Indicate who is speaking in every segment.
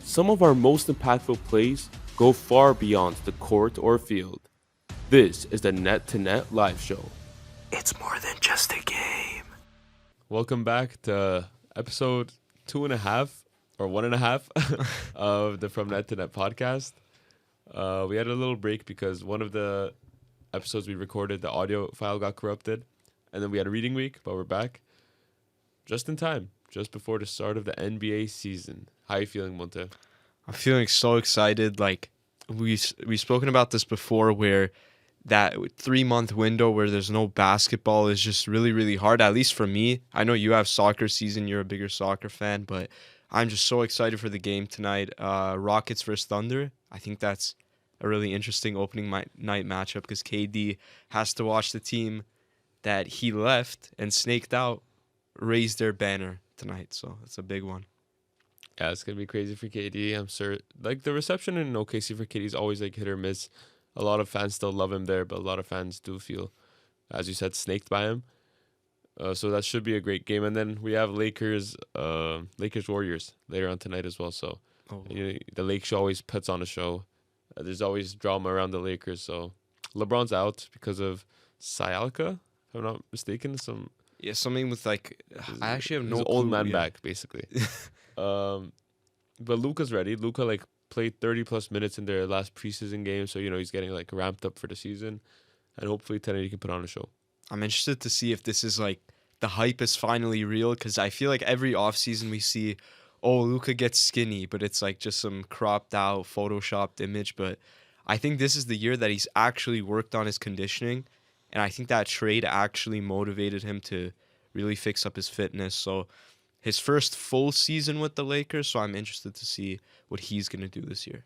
Speaker 1: Some of our most impactful plays go far beyond the court or field. This is the Net to Net Live Show.
Speaker 2: It's more than just a game.
Speaker 1: Welcome back to episode 2.5 or 1.5 of the From Net to Net podcast. We had a little break because one of the episodes we recorded, the audio file got corrupted. And then we had a reading week, but we're back just in time, just before the start of the NBA season. How are you feeling, Monte?
Speaker 2: I'm feeling so excited. Like we've spoken about this before, where that 3-month window where there's no basketball is just really, really hard. At least for me. I know you have soccer season. You're a bigger soccer fan, but I'm just so excited for the game tonight. Rockets versus Thunder. I think that's a really interesting opening night matchup because KD has to watch the team that he left and snaked out raise their banner tonight. So it's a big one.
Speaker 1: Yeah, it's going to be crazy for KD. I'm sure. Like, the reception in OKC for KD is always like hit or miss. A lot of fans still love him there, but a lot of fans do feel, as you said, snaked by him. So that should be a great game. And then we have Lakers Warriors later on tonight as well. So the Lake Show always puts on a show. There's always drama around the Lakers. So LeBron's out because of sciatica, if I'm not mistaken.
Speaker 2: Something with like I actually have no
Speaker 1: his
Speaker 2: clue.
Speaker 1: old man back, basically. But Luka's ready. Luka played 30 plus minutes in their last preseason game, so he's getting ramped up for the season, and hopefully tonight he can put on a show.
Speaker 2: I'm interested to see if this is the hype is finally real, because I feel like every offseason we see, Luka gets skinny, but it's just some cropped out, photoshopped image. But I think this is the year that he's actually worked on his conditioning, and I think that trade actually motivated him to really fix up his fitness. So his first full season with the Lakers, so I'm interested to see what he's going to do this year.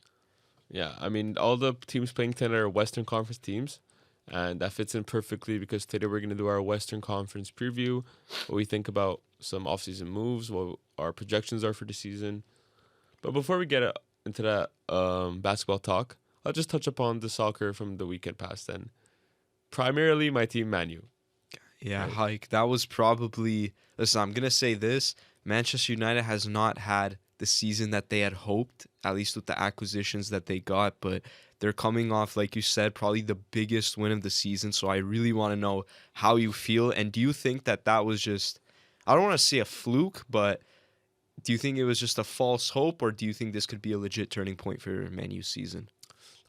Speaker 1: Yeah, I mean, all the teams playing tonight are Western Conference teams, and that fits in perfectly because today we're going to do our Western Conference preview, what we think about some offseason moves, what our projections are for the season. But before we get into that basketball talk, I'll just touch upon the soccer from the weekend past, and primarily my team, Man U.
Speaker 2: Yeah, right. Haig, that was probably... Listen, I'm going to say this. Manchester United has not had the season that they had hoped, at least with the acquisitions that they got, but they're coming off, like you said, probably the biggest win of the season, so I really want to know how you feel, and do you think that was just... I don't want to say a fluke, but do you think it was just a false hope, or do you think this could be a legit turning point for Man U's season?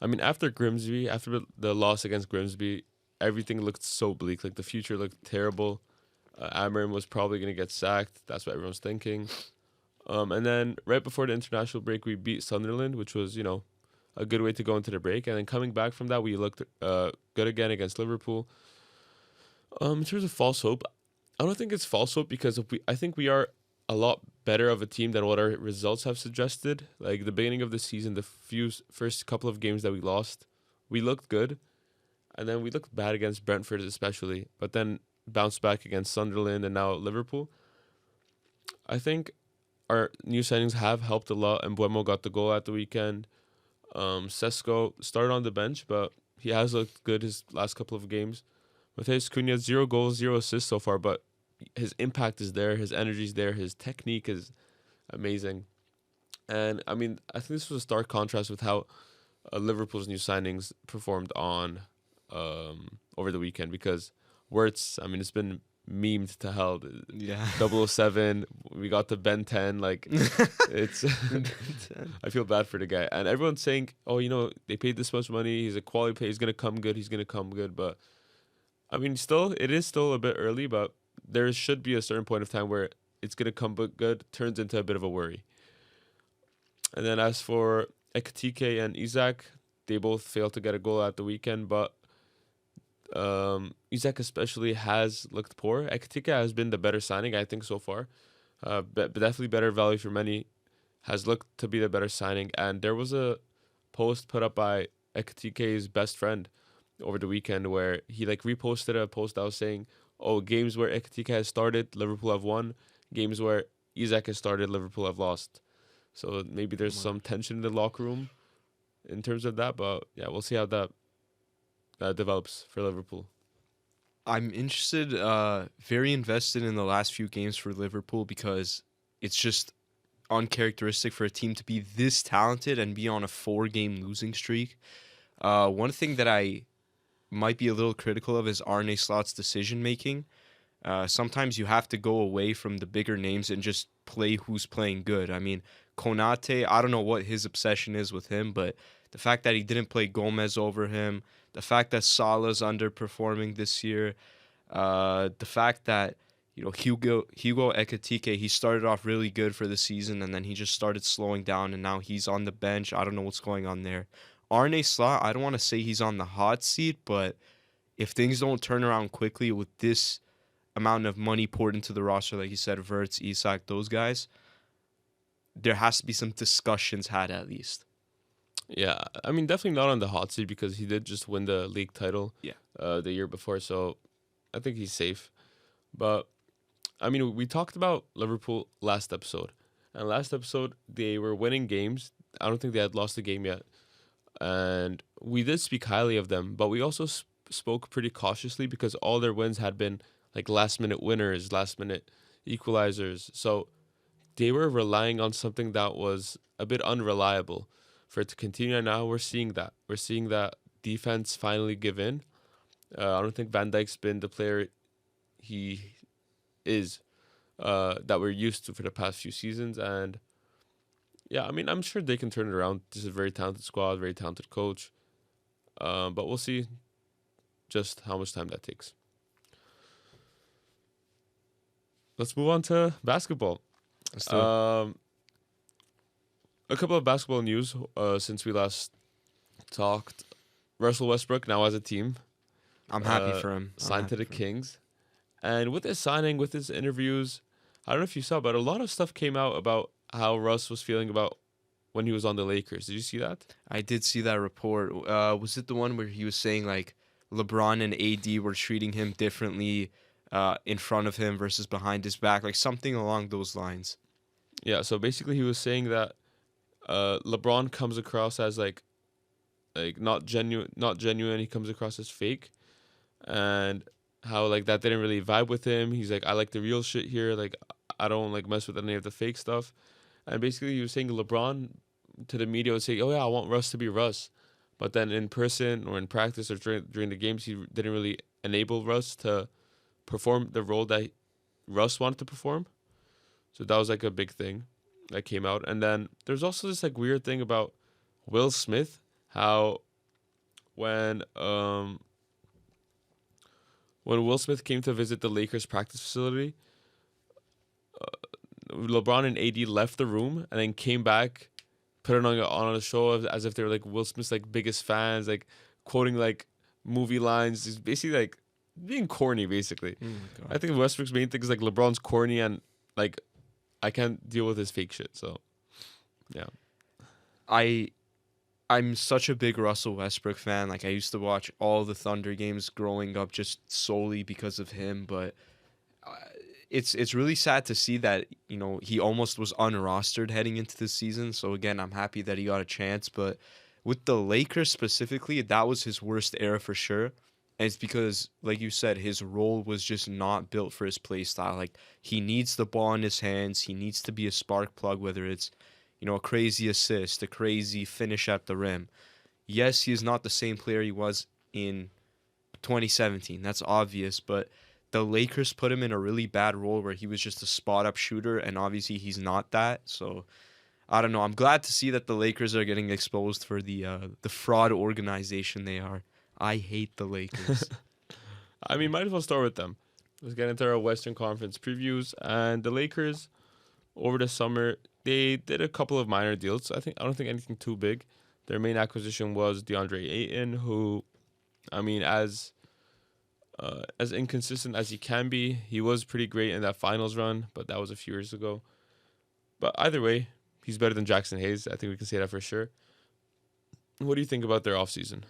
Speaker 1: I mean, after the loss against Grimsby, everything looked so bleak. The future looked terrible. Amarim was probably going to get sacked. That's what everyone's thinking. And then right before the international break, we beat Sunderland, which was, a good way to go into the break. And then coming back from that, we looked good again against Liverpool. In terms of false hope, I don't think it's false hope because I think we are a lot better of a team than what our results have suggested. Like the beginning of the season, the first couple of games that we lost, we looked good. And then we looked bad against Brentford especially, but then bounced back against Sunderland and now Liverpool. I think our new signings have helped a lot, and Buemo got the goal at the weekend. Sesko started on the bench, but he has looked good his last couple of games. Matheus Cunha, 0 goals, 0 assists so far, but his impact is there, his energy is there, his technique is amazing. And, I mean, I think this was a stark contrast with how Liverpool's new signings performed on over the weekend, because Wirtz, I mean, it's been memed to hell.
Speaker 2: Yeah.
Speaker 1: 007, we got the Ben 10. It's I feel bad for the guy. And everyone's saying, they paid this much money. He's a quality player. He's going to come good. But, I mean, it is still a bit early, but there should be a certain point of time where it's going to come good, turns into a bit of a worry. And then as for Ekitike and Isaac, they both failed to get a goal at the weekend, but Isaac especially has looked poor. Ekitike has been the better signing, I think, so far. But definitely better value for money, has looked to be the better signing. And there was a post put up by Ekitike's best friend over the weekend where he reposted a post that was saying, games where Ekitike has started, Liverpool have won. Games where Isaac has started, Liverpool have lost. So maybe there's some tension in the locker room in terms of that. But yeah, we'll see how that develops for Liverpool.
Speaker 2: I'm interested, very invested in the last few games for Liverpool because it's just uncharacteristic for a team to be this talented and be on a 4-game losing streak. One thing that I might be a little critical of is Arne Slot's decision making. Sometimes you have to go away from the bigger names and just play who's playing good. I mean, Konate, I don't know what his obsession is with him, but the fact that he didn't play Gomez over him, the fact that Salah's underperforming this year, the fact that Hugo Ekitike, he started off really good for the season and then he just started slowing down and now he's on the bench. I don't know what's going on there. Arne Slot, I don't want to say he's on the hot seat, but if things don't turn around quickly with this amount of money poured into the roster, like you said, Verts, Isak, those guys, there has to be some discussions had at least.
Speaker 1: Yeah, I mean, definitely not on the hot seat because he did just win the league title the year before, so I think he's safe. But, I mean, we talked about Liverpool last episode, and last episode, they were winning games. I don't think they had lost a game yet, and we did speak highly of them, but we also spoke pretty cautiously because all their wins had been like last-minute winners, last-minute equalizers, so they were relying on something that was a bit unreliable for it to continue. And now we're seeing that. We're seeing that defense finally give in. I don't think Van Dijk's been the player he is that we're used to for the past few seasons. And yeah, I mean, I'm sure they can turn it around. This is a very talented squad, very talented coach. But we'll see just how much time that takes. Let's move on to basketball.
Speaker 2: Let's do it.
Speaker 1: A couple of basketball news since we last talked. Russell Westbrook now has a team.
Speaker 2: I'm happy for him.
Speaker 1: Signed to the Kings. And with his signing, with his interviews, I don't know if you saw, but a lot of stuff came out about how Russ was feeling about when he was on the Lakers. Did you see that?
Speaker 2: I did see that report. Was it the one where he was saying like LeBron and AD were treating him differently in front of him versus behind his back, like something along those lines?
Speaker 1: Yeah, so basically he was saying that LeBron comes across as like not genuine. He comes across as fake, and how like that didn't really vibe with him. He's like, I like the real shit here. Like I don't like mess with any of the fake stuff. And basically he was saying LeBron to the media would say, oh yeah, I want Russ to be Russ, but then in person or in practice or during the games he didn't really enable Russ to perform the role that Russ wanted to perform. So that was like a big thing that came out. And then there's also this like weird thing about Will Smith, how when Will Smith came to visit the Lakers practice facility, LeBron and AD left the room and then came back, put it on a show as if they were like Will Smith's like biggest fans, like quoting like movie lines. It's basically like being corny, basically. I think Westbrook's main thing is like LeBron's corny and like I can't deal with his fake shit. So, yeah.
Speaker 2: I'm such a big Russell Westbrook fan. Like I used to watch all the Thunder games growing up just solely because of him. But it's really sad to see that he almost was unrostered heading into this season. So again, I'm happy that he got a chance. But with the Lakers specifically, that was his worst era for sure. And it's because, like you said, his role was just not built for his play style. Like, he needs the ball in his hands. He needs to be a spark plug, whether it's, a crazy assist, a crazy finish at the rim. Yes, he is not the same player he was in 2017. That's obvious. But the Lakers put him in a really bad role where he was just a spot-up shooter, and obviously he's not that. So, I don't know. I'm glad to see that the Lakers are getting exposed for the fraud organization they are. I hate the Lakers.
Speaker 1: I mean, might as well start with them. Let's get into our Western Conference previews. And the Lakers, over the summer, they did a couple of minor deals. I don't think anything too big. Their main acquisition was DeAndre Ayton, who, I mean, as inconsistent as he can be, he was pretty great in that finals run, but that was a few years ago. But either way, he's better than Jackson Hayes. I think we can say that for sure. What do you think about their offseason?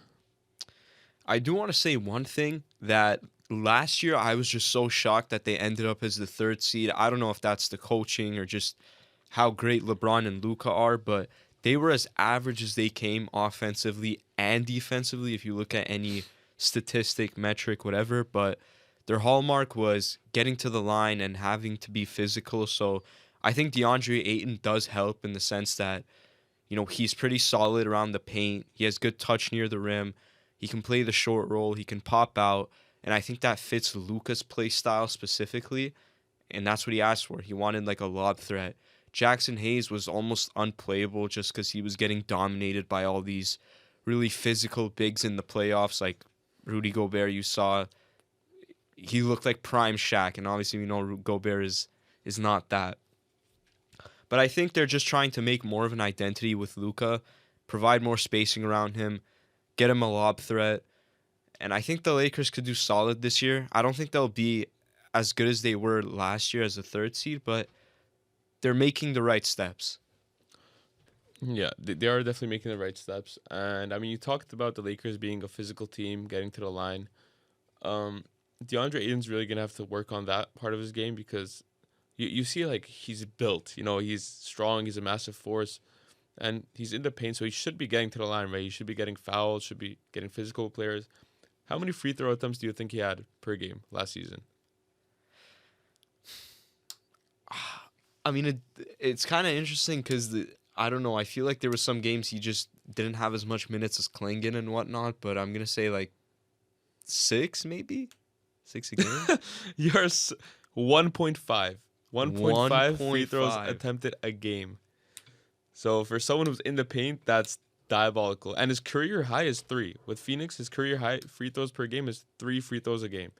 Speaker 2: I do want to say one thing, that last year I was just so shocked that they ended up as the 3rd seed. I don't know if that's the coaching or just how great LeBron and Luka are, but they were as average as they came offensively and defensively if you look at any statistic, metric, whatever. But their hallmark was getting to the line and having to be physical. So I think DeAndre Ayton does help in the sense that, he's pretty solid around the paint. He has good touch near the rim. He can play the short roll. He can pop out. And I think that fits Luka's play style specifically. And that's what he asked for. He wanted like a lob threat. Jackson Hayes was almost unplayable just because he was getting dominated by all these really physical bigs in the playoffs. Like Rudy Gobert, you saw, he looked like prime Shaq. And obviously we know Gobert is not that. But I think they're just trying to make more of an identity with Luka, provide more spacing around him, get him a lob threat. And I think the Lakers could do solid this year. I don't think they'll be as good as they were last year as a third seed, but they're making the right steps.
Speaker 1: Yeah, they are definitely making the right steps. And I mean, you talked about the Lakers being a physical team, getting to the line. DeAndre Ayton's really going to have to work on that part of his game because you see, like, he's built. He's strong. He's a massive force. And he's in the paint, so he should be getting to the line, right? He should be getting fouled, should be getting physical with players. How many free throw attempts do you think he had per game last season?
Speaker 2: I mean, it's kind of interesting because, I don't know, I feel like there were some games he just didn't have as much minutes as Klingon and whatnot, but I'm going to say like 6 maybe? 6 a game?
Speaker 1: You're 1.5. 1.5 free throws
Speaker 2: 1.5.
Speaker 1: attempted a game. So for someone who's in the paint, that's diabolical. And his career high is 3. With Phoenix, his career high free throws per game is 3 free throws a game.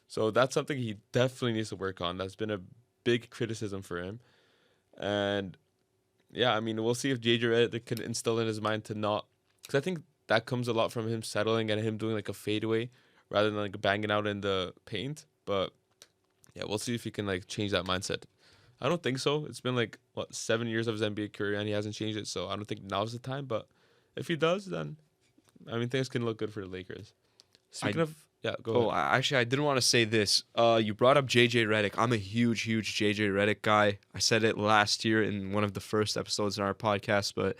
Speaker 1: So that's something he definitely needs to work on. That's been a big criticism for him. And yeah, I mean, we'll see if JJ Redick can instill in his mind to not, because I think that comes a lot from him settling and him doing like a fadeaway rather than like banging out in the paint. But yeah, we'll see if he can like change that mindset. I don't think so. It's been like 7 years of his NBA career and he hasn't changed it, so I don't think now's the time. But if he does, then I mean things can look good for the Lakers. Speaking of, yeah, go ahead.
Speaker 2: Oh, actually, I didn't want to say this. You brought up JJ Redick. I'm a huge JJ Redick guy. I said it last year in one of the first episodes in our podcast, but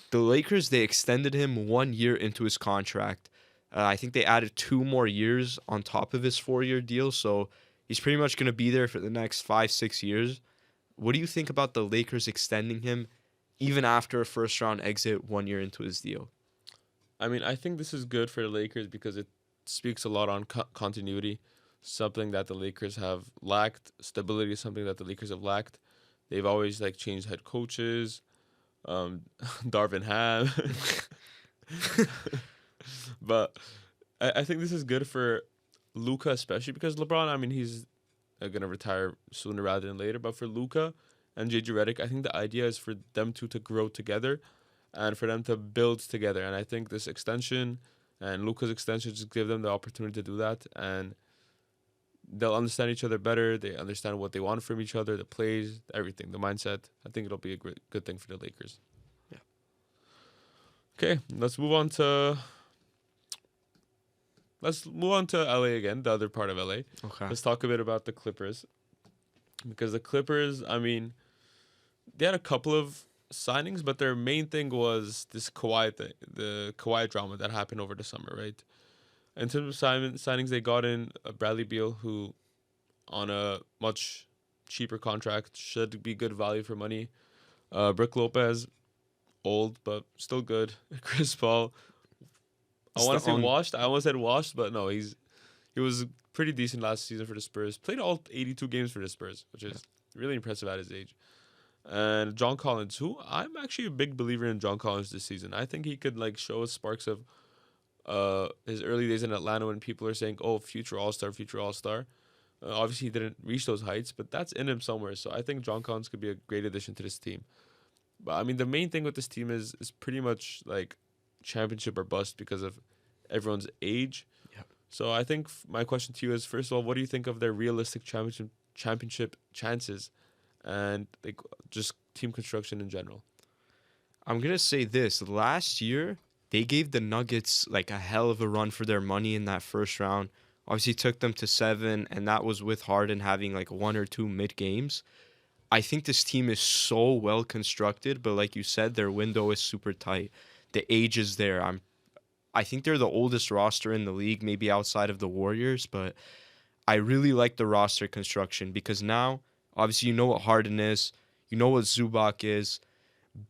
Speaker 2: the Lakers, they extended him 1 year into his contract. I think they added 2 more years on top of his 4-year deal, so he's pretty much going to be there for the next 5-6 years. What do you think about the Lakers extending him even after a first-round exit 1 year into his deal?
Speaker 1: I mean, I think this is good for the Lakers because it speaks a lot on continuity, something that the Lakers have lacked. Stability is something that the Lakers have lacked. They've always like changed head coaches, Darvin Ham. But I think this is good for Luka, especially because LeBron, I mean, he's going to retire sooner rather than later. But for Luka and JJ Redick, I think the idea is for them two to grow together and for them to build together. And I think this extension and Luka's extension just give them the opportunity to do that. And they'll understand each other better. They understand what they want from each other, the plays, everything, the mindset. I think it'll be a good thing for the Lakers.
Speaker 2: Yeah.
Speaker 1: Okay, let's move on to LA again, the other part of LA.
Speaker 2: Okay.
Speaker 1: Let's talk a bit about the Clippers. Because the Clippers, I mean, they had a couple of signings, but their main thing was this Kawhi thing, the Kawhi drama that happened over the summer, right? In terms of signings, they got in Bradley Beal, who on a much cheaper contract should be good value for money. Brook Lopez, old but still good. Chris Paul, I want to say washed. I almost said washed, but no, he was pretty decent last season for the Spurs. Played all 82 games for the Spurs, which is really impressive at his age. And John Collins, who I'm actually a big believer in John Collins this season. I think he could like show us sparks of his early days in Atlanta when people are saying, "Oh, future All-Star, future All-Star." Obviously, he didn't reach those heights, but that's in him somewhere. So I think John Collins could be a great addition to this team. But I mean, the main thing with this team is pretty much like championship or bust because of everyone's age.
Speaker 2: Yep.
Speaker 1: So I think my question to you is, first of all, what do you think of their realistic championship chances and like just team construction in general?
Speaker 2: I'm going to say this. Last year, they gave the Nuggets like a hell of a run for their money in that first round. Obviously took them to 7, and that was with Harden having like 1 or 2 mid games. I think this team is so well constructed, but like you said, their window is super tight. The age is there. I think they're the oldest roster in the league, maybe outside of the Warriors, but I really like the roster construction because now Obviously, you know what Harden is. You know what Zubac is.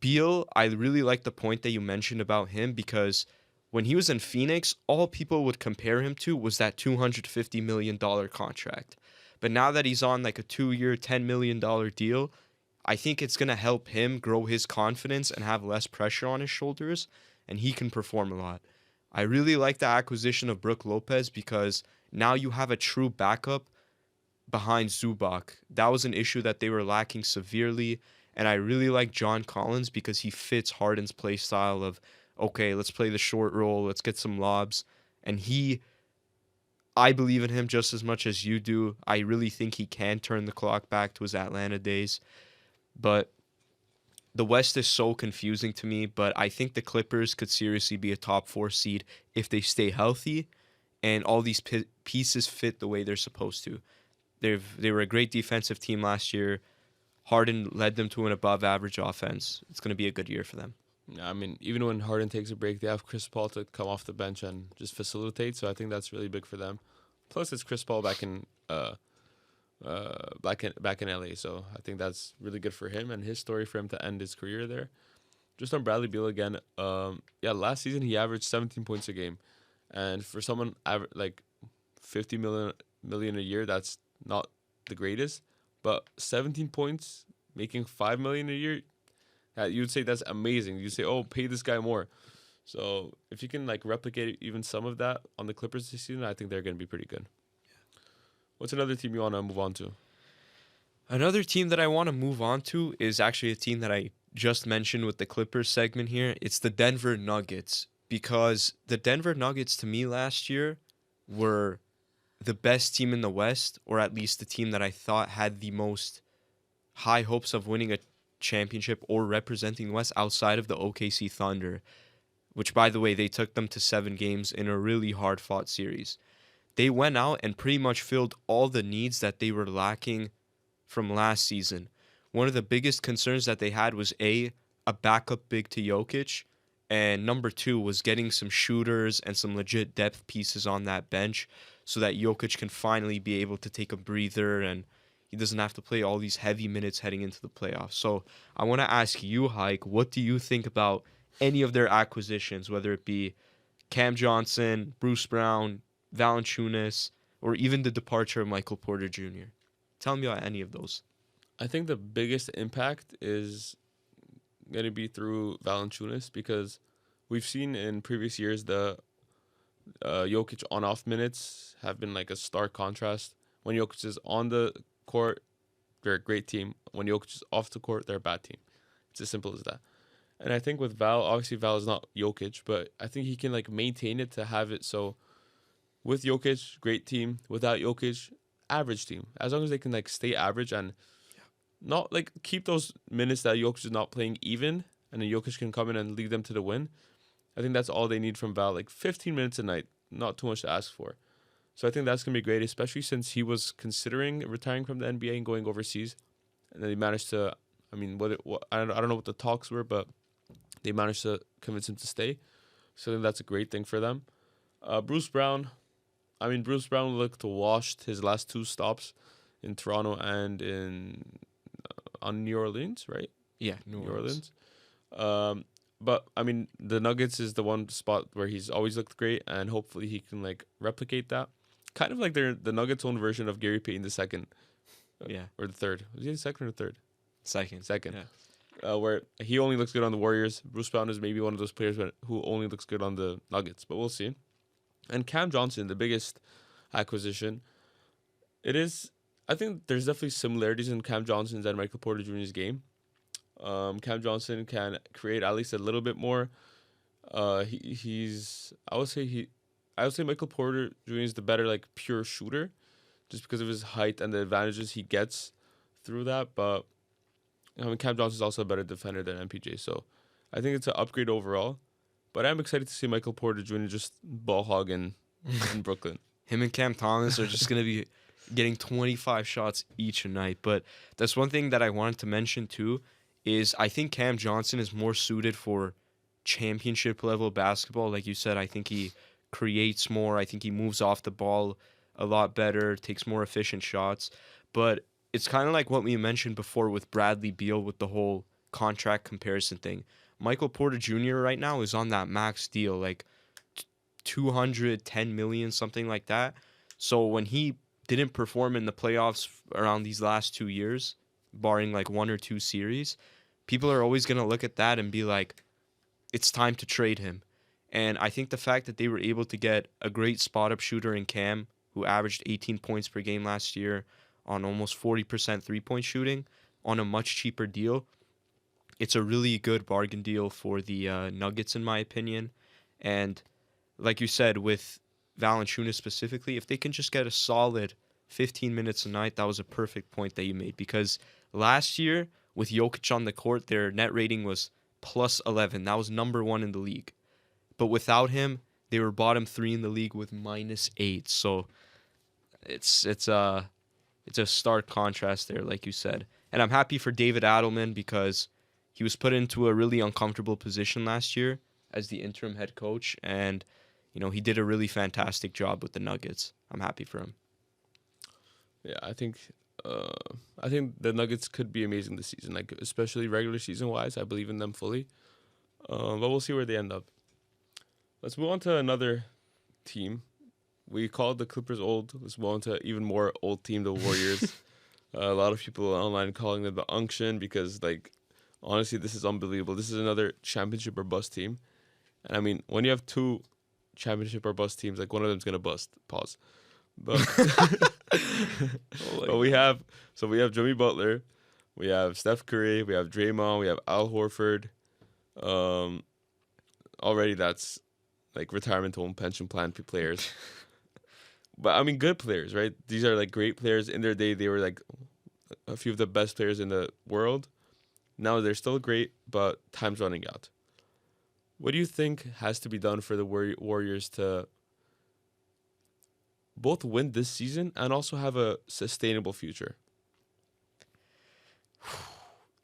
Speaker 2: Beal, I really like the point that you mentioned about him because when he was in Phoenix, all people would compare him to was that $250 million contract. But now that he's on like a 2-year, $10 million deal, I think it's going to help him grow his confidence and have less pressure on his shoulders, and he can perform a lot. I really like the acquisition of Brook Lopez because now you have a true backup behind Zubac. That was an issue that they were lacking severely. And I really like John Collins because he fits Harden's play style of, okay, let's play the short roll, let's get some lobs. And I believe in him just as much as you do. I really think he can turn the clock back to his Atlanta days. But the West is so confusing to me. But I think the Clippers could seriously be a top 4 seed if they stay healthy and all these pieces fit the way they're supposed to. They were a great defensive team last year. Harden led them to an above-average offense. It's going to be a good year for them.
Speaker 1: I mean, even when Harden takes a break, they have Chris Paul to come off the bench and just facilitate. So I think that's really big for them. Plus, it's Chris Paul back in LA. So I think that's really good for him and his story for him to end his career there. Just on Bradley Beal again. Last season he averaged 17 points a game, and for someone like 50 million a year, that's not the greatest. But 17 points, making $5 million a year, you'd say that's amazing. You'd say, oh, pay this guy more. So if you can like replicate even some of that on the Clippers this season, I think they're going to be pretty good. What's another team you want to move on to?
Speaker 2: Another team that I want to move on to is actually a team that I just mentioned with the Clippers segment here. It's the Denver Nuggets, because the Denver Nuggets to me last year were the best team in the West, or at least the team that I thought had the most high hopes of winning a championship or representing the West outside of the OKC Thunder, which, by the way, they took them to 7 games in a really hard-fought series. They went out and pretty much filled all the needs that they were lacking from last season. One of the biggest concerns that they had was a backup big to Jokic, and number 2 was getting some shooters and some legit depth pieces on that bench so that Jokic can finally be able to take a breather and he doesn't have to play all these heavy minutes heading into the playoffs. So I want to ask you, Haig, what do you think about any of their acquisitions, whether it be Cam Johnson, Bruce Brown, Valanciunas, or even the departure of Michael Porter Jr.? Tell me about any of those.
Speaker 1: I think the biggest impact is going to be through Valanciunas, because we've seen in previous years the Jokic on-off minutes have been like a stark contrast. When Jokic is on the court, they're a great team. When Jokic is off the court, they're a bad team. It's as simple as that. And I think with Val, obviously Val is not Jokic, but I think he can like maintain it to have it so with Jokic, great team. Without Jokic, average team. As long as they can like stay average and not like keep those minutes that Jokic is not playing even, and then Jokic can come in and lead them to the win. I think that's all they need from Val. Like 15 minutes a night, not too much to ask for. So I think that's going to be great, especially since he was considering retiring from the NBA and going overseas. And then he managed to, I mean, I don't know what the talks were, but they managed to convince him to stay. So I think that's a great thing for them. Bruce Brown looked washed his last 2 stops in Toronto and on New Orleans, right?
Speaker 2: Yeah, New Orleans.
Speaker 1: But I mean, the Nuggets is the one spot where he's always looked great, and hopefully he can like replicate that. Kind of like the Nuggets' own version of Gary Payton the second, or the third. Was he the second or the third?
Speaker 2: Second.
Speaker 1: Yeah. Where he only looks good on the Warriors. Bruce Brown is maybe one of those players who only looks good on the Nuggets, but we'll see. And Cam Johnson, the biggest acquisition. I think there's definitely similarities in Cam Johnson's and Michael Porter Jr.'s game. Cam Johnson can create at least a little bit more. I would say Michael Porter Jr. is the better like pure shooter, just because of his height and the advantages he gets through that. But I mean, Cam Johnson is also a better defender than MPJ, so I think it's an upgrade overall. But I'm excited to see Michael Porter Jr. just ball hog in Brooklyn.
Speaker 2: Him and Cam Thomas are just going to be getting 25 shots each a night. But that's one thing that I wanted to mention too, is I think Cam Johnson is more suited for championship level basketball. Like you said, I think he creates more. I think he moves off the ball a lot better, takes more efficient shots. But it's kind of like what we mentioned before with Bradley Beal with the whole contract comparison thing. Michael Porter Jr. right now is on that max deal, like 210 million, something like that. So when he didn't perform in the playoffs around these last 2 years, barring like one or two series, people are always going to look at that and be like, it's time to trade him. And I think the fact that they were able to get a great spot up shooter in Cam, who averaged 18 points per game last year on almost 40% 3-point shooting on a much cheaper deal, it's a really good bargain deal for the Nuggets, in my opinion. And like you said, with Valanciunas specifically, if they can just get a solid 15 minutes a night, that was a perfect point that you made. Because last year, with Jokic on the court, their net rating was plus 11. That was number one in the league. But without him, they were bottom three in the league with minus 8. So it's a stark contrast there, like you said. And I'm happy for David Adelman because he was put into a really uncomfortable position last year as the interim head coach, and he did a really fantastic job with the Nuggets. I'm happy for him.
Speaker 1: Yeah, I think the Nuggets could be amazing this season, like especially regular season wise. I believe in them fully, but we'll see where they end up. Let's move on to another team. We called the Clippers old. Let's move on to even more old team, the Warriors. A lot of people online calling them the Unction because, like, honestly, this is unbelievable. This is another championship or bust team. And I mean, when you have two championship or bust teams, like one of them's gonna bust. Pause. But but we have Jimmy Butler, we have Steph Curry, we have Draymond, we have Al Horford. Already that's like retirement home pension plan players. But I mean, good players, right? These are like great players. In their day, they were like a few of the best players in the world. Now they're still great, but time's running out. What do you think has to be done for the Warriors to both win this season and also have a sustainable future?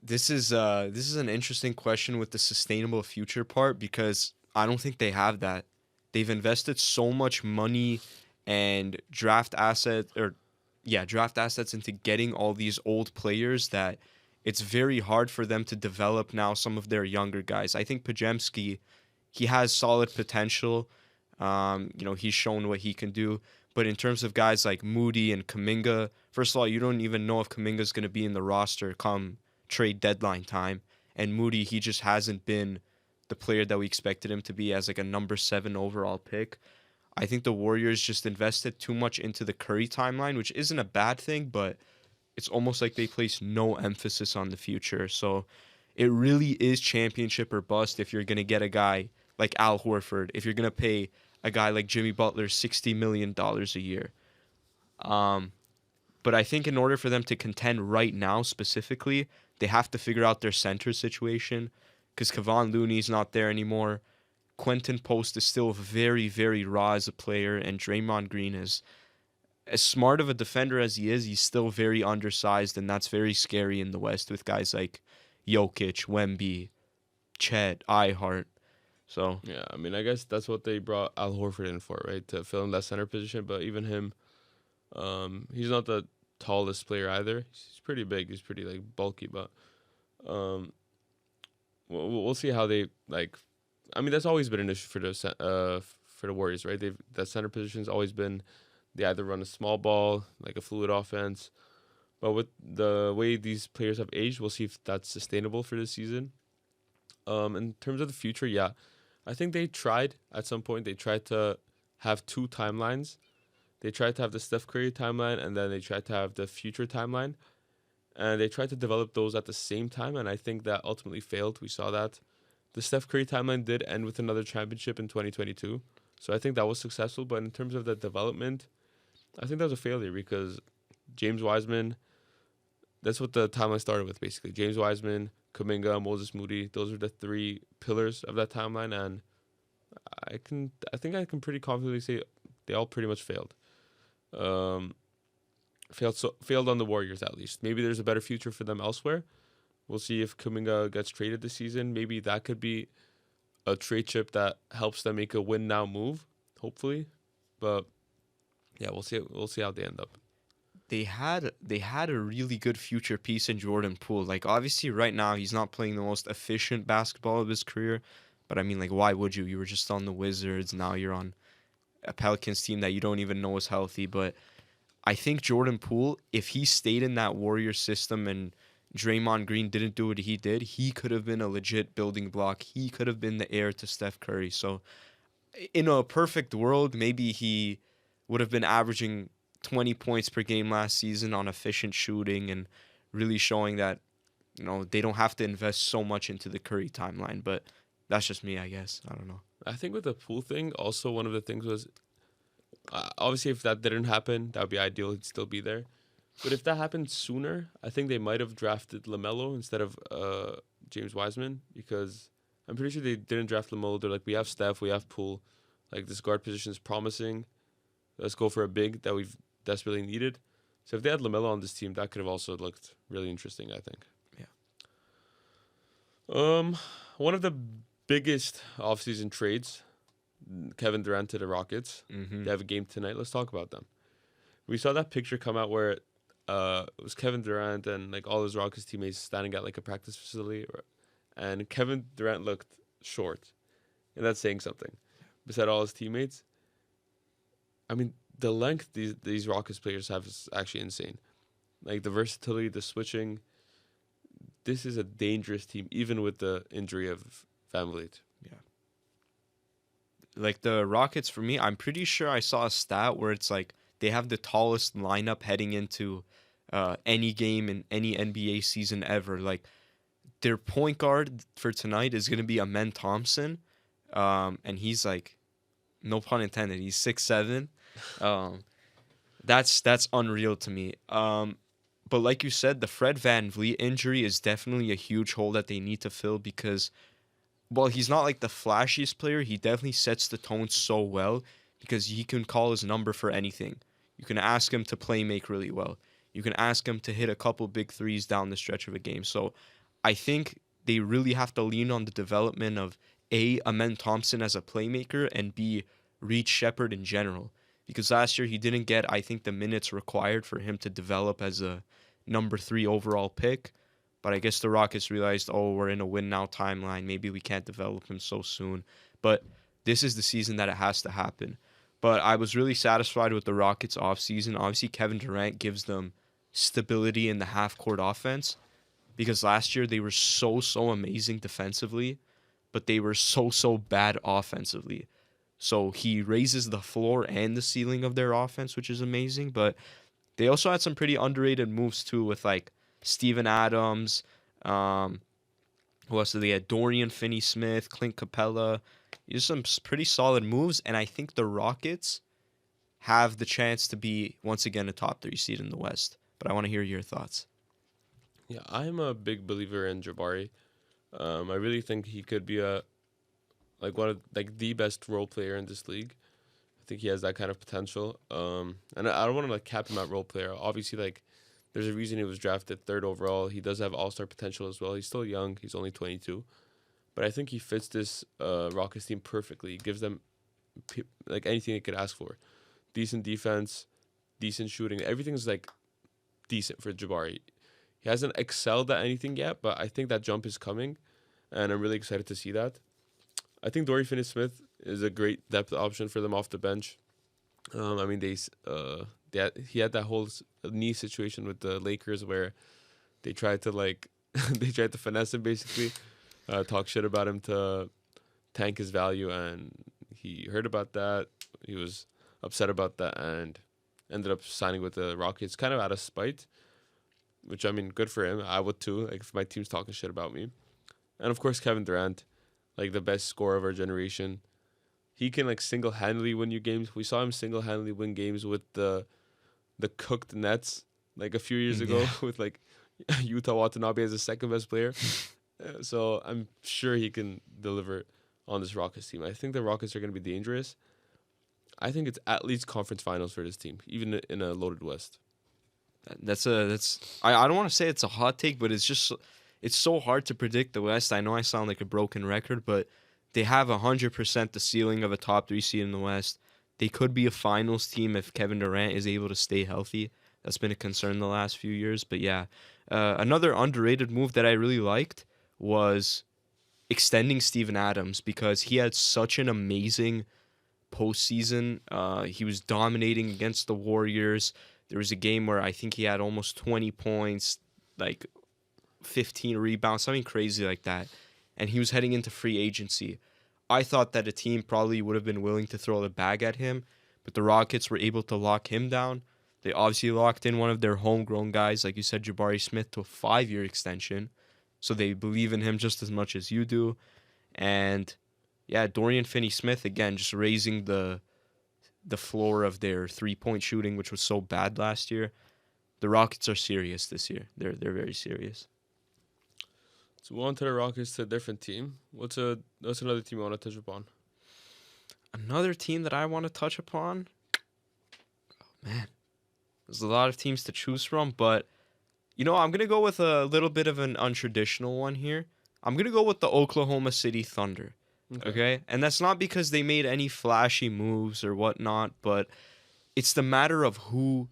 Speaker 2: This is an interesting question with the sustainable future part because I don't think they have that. They've invested so much money and draft assets into getting all these old players that it's very hard for them to develop now some of their younger guys. I think Pajemski, he has solid potential. He's shown what he can do. But in terms of guys like Moody and Kuminga, first of all, you don't even know if Kuminga's going to be in the roster come trade deadline time. And Moody, he just hasn't been the player that we expected him to be as like a number 7 overall pick. I think the Warriors just invested too much into the Curry timeline, which isn't a bad thing, but it's almost like they place no emphasis on the future. So it really is championship or bust if you're going to get a guy like Al Horford, if you're going to pay a guy like Jimmy Butler $60 million a year. But I think in order for them to contend right now specifically, they have to figure out their center situation because Kevon Looney's not there anymore. Quentin Post is still very, very raw as a player, and Draymond Green is as smart of a defender as he is, he's still very undersized, and that's very scary in the West with guys like Jokic, Wemby, Chet, Ihart. So
Speaker 1: yeah, I mean, I guess that's what they brought Al Horford in for, right? To fill in that center position. But even him, he's not the tallest player either. He's pretty big. He's pretty like bulky, but we'll see how they like. I mean, that's always been an issue for the Warriors, right? That center position's always been they either run a small ball, like a fluid offense. But with the way these players have aged, we'll see if that's sustainable for this season. In terms of the future, yeah, I think they tried at some point. They tried to have two timelines. They tried to have the Steph Curry timeline, and then they tried to have the future timeline. And they tried to develop those at the same time, and I think that ultimately failed. We saw that. The Steph Curry timeline did end with another championship in 2022. So I think that was successful. But in terms of the development, I think that was a failure because James Wiseman, that's what the timeline started with, basically. James Wiseman, Kuminga, Moses Moody, those are the three pillars of that timeline. And I think I can pretty confidently say they all pretty much failed. Failed on the Warriors, at least. Maybe there's a better future for them elsewhere. We'll see if Kuminga gets traded this season. Maybe that could be a trade chip that helps them make a win now move, hopefully. But yeah, we'll see how they end up.
Speaker 2: they had a really good future piece in Jordan Poole. Like obviously right now he's not playing the most efficient basketball of his career, but I mean like why would you? You were just on the Wizards, now you're on a Pelicans team that you don't even know is healthy. But I think Jordan Poole, if he stayed in that Warrior system and Draymond Green didn't do what he did, he could have been a legit building block. He could have been the heir to Steph Curry. So in a perfect world, maybe he would have been averaging 20 points per game last season on efficient shooting and really showing that, they don't have to invest so much into the Curry timeline. But that's just me, I guess. I don't know.
Speaker 1: I think with the pool thing, also one of the things was obviously if that didn't happen, that would be ideal. He'd still be there. But if that happened sooner, I think they might have drafted LaMelo instead of James Wiseman, because I'm pretty sure they didn't draft LaMelo. They're like, we have Steph, we have Poole. Like, this guard position is promising. Let's go for a big that we've desperately needed. So if they had LaMelo on this team, that could have also looked really interesting, I think.
Speaker 2: Yeah.
Speaker 1: One of the biggest offseason trades, Kevin Durant to the Rockets.
Speaker 2: Mm-hmm.
Speaker 1: They have a game tonight. Let's talk about them. We saw that picture come out where it was Kevin Durant and like all his Rockets teammates standing at like a practice facility, and Kevin Durant looked short, and that's saying something. Beside all his teammates, I mean, the length these Rockets players have is actually insane. Like the versatility, the switching. This is a dangerous team, even with the injury of VanVleet.
Speaker 2: Yeah. Like the Rockets, for me, I'm pretty sure I saw a stat where it's like they have the tallest lineup heading into any game in any NBA season ever. Like their point guard for tonight is going to be Amen Thompson, and he's like, no pun intended, he's 6'7". That's unreal to me. But like you said, the Fred VanVleet injury is definitely a huge hole that they need to fill because, well, he's not like the flashiest player. He definitely sets the tone so well because he can call his number for anything. You can ask him to play make really well. You can ask him to hit a couple big threes down the stretch of a game. So I think they really have to lean on the development of A, Amen Thompson as a playmaker, and B, Reed Shepherd in general. Because last year he didn't get, I think, the minutes required for him to develop as a number 3 overall pick. But I guess the Rockets realized, we're in a win now timeline. Maybe we can't develop him so soon. But this is the season that it has to happen. But I was really satisfied with the Rockets offseason. Obviously, Kevin Durant gives them stability in the half-court offense. Because last year they were so amazing defensively. But they were so bad offensively. So he raises the floor and the ceiling of their offense, which is amazing. But they also had some pretty underrated moves too with like Steven Adams. Who else did they had? Dorian Finney-Smith, Clint Capella. Just some pretty solid moves. And I think the Rockets have the chance to be, once again, a top 3 seed in the West. But I want to hear your thoughts.
Speaker 1: Yeah, I'm a big believer in Jabari. I really think he could be the best role player in this league. I think he has that kind of potential. And I don't want to cap him at role player. Obviously, there's a reason he was drafted 3rd overall. He does have all-star potential as well. He's still young. He's only 22. But I think he fits this Rockets team perfectly. He gives them anything they could ask for. Decent defense, decent shooting. Everything's decent for Jabari. He hasn't excelled at anything yet, but I think that jump is coming. And I'm really excited to see that. I think Dorian Finney-Smith is a great depth option for them off the bench. He had that whole knee situation with the Lakers where they tried to finesse him basically, talk shit about him to tank his value, and he heard about that. He was upset about that and ended up signing with the Rockets, kind of out of spite. Which good for him. I would too. If my team's talking shit about me, and of course Kevin Durant. The best scorer of our generation. He can single-handedly win you games. We saw him single-handedly win games with the cooked Nets a few years ago with Utah Watanabe as the second best player. So I'm sure he can deliver on this Rockets team. I think the Rockets are going to be dangerous. I think it's at least conference finals for this team, even in a loaded West.
Speaker 2: I don't want to say it's a hot take, but it's so hard to predict the West. I know I sound like a broken record, but they have 100% the ceiling of a top 3 seed in the West. They could be a finals team if Kevin Durant is able to stay healthy. That's been a concern the last few years. But yeah, another underrated move that I really liked was extending Steven Adams because he had such an amazing postseason. He was dominating against the Warriors. There was a game where I think he had almost 20 points, like 15 rebounds, something crazy like that. And he was heading into free agency. I thought that a team probably would have been willing to throw the bag at him, but the Rockets were able to lock him down. They obviously locked in one of their homegrown guys, like you said, Jabari Smith, to a 5-year extension. So they believe in him just as much as you do. And yeah, Dorian Finney-Smith, again, just raising the floor of their three-point shooting, which was so bad last year. The Rockets are serious this year. They're very serious.
Speaker 1: So we're on to the Rockets, to a different team. What's another team you want to touch upon?
Speaker 2: Another team that I want to touch upon? Oh, man. There's a lot of teams to choose from, but, I'm going to go with a little bit of an untraditional one here. I'm going to go with the Oklahoma City Thunder. Okay? And that's not because they made any flashy moves or whatnot, but it's the matter of who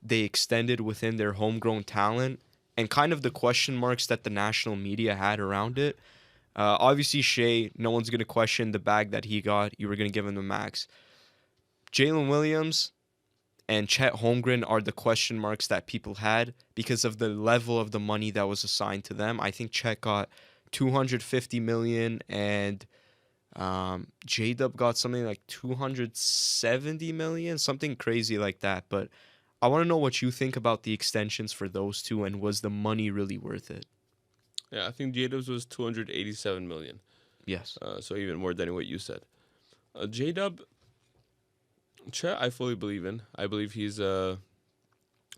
Speaker 2: they extended within their homegrown talent and kind of the question marks that the national media had around it. Obviously, Shea, no one's going to question the bag that he got. You were going to give him the max. Jalen Williams and Chet Holmgren are the question marks that people had because of the level of the money that was assigned to them. I think Chet got $250 million and J-Dub got something like $270 million, something crazy like that. But I want to know what you think about the extensions for those two, and was the money really worth it?
Speaker 1: Yeah, I think J-Dub's was $287 million.
Speaker 2: Yes.
Speaker 1: So even more than what you said. J-Dub, Chet, I fully believe in. I believe he's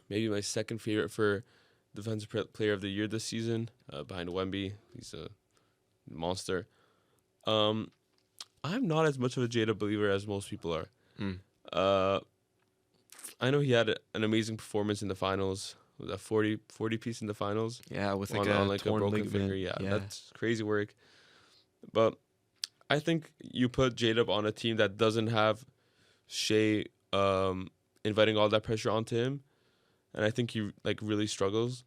Speaker 1: maybe my second favorite for Defensive Player of the Year this season, behind Wemby. He's a monster. I'm not as much of a J-Dub believer as most people are. I know he had an amazing performance in the finals. Was that 40 piece in the finals?
Speaker 2: Yeah, with
Speaker 1: on a broken
Speaker 2: ligament.
Speaker 1: finger. Yeah, that's crazy work. But I think you put J-Dub on a team that doesn't have Shea inviting all that pressure onto him, and I think he really struggles.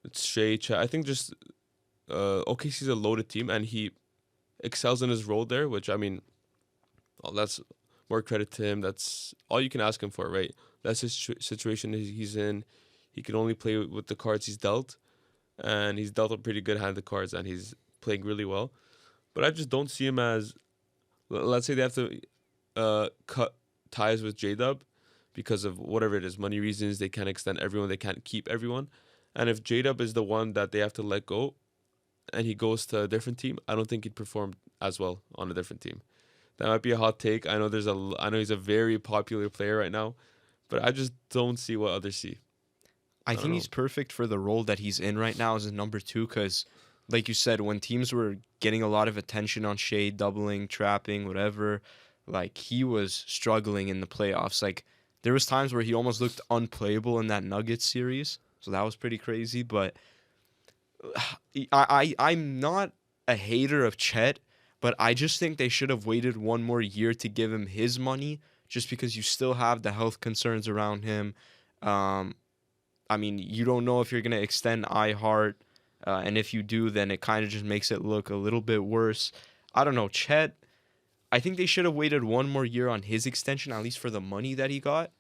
Speaker 1: It's Shea, I think just OKC's a loaded team, and he excels in his role there, which that's more credit to him. That's all you can ask him for, right? That's his situation he's in. He can only play with the cards he's dealt, and he's dealt a pretty good hand of cards, and he's playing really well. But I just don't see him as, let's say they have to cut ties with J-Dub because of whatever it is, money reasons. They can't extend everyone. They can't keep everyone. And if J-Dub is the one that they have to let go and he goes to a different team, I don't think he'd perform as well on a different team. That might be a hot take. I know he's a very popular player right now, but I just don't see what others see.
Speaker 2: I think he's perfect for the role that he's in right now as a number two because, like you said, when teams were getting a lot of attention on Shea, doubling, trapping, whatever, he was struggling in the playoffs. There was times where he almost looked unplayable in that Nuggets series, so that was pretty crazy. But I'm not a hater of Chet, but I just think they should have waited one more year to give him his money just because you still have the health concerns around him. You don't know if you're going to extend iHeart, and if you do, then it kind of just makes it look a little bit worse. I don't know. Chet, I think they should have waited one more year on his extension, at least for the money that he got.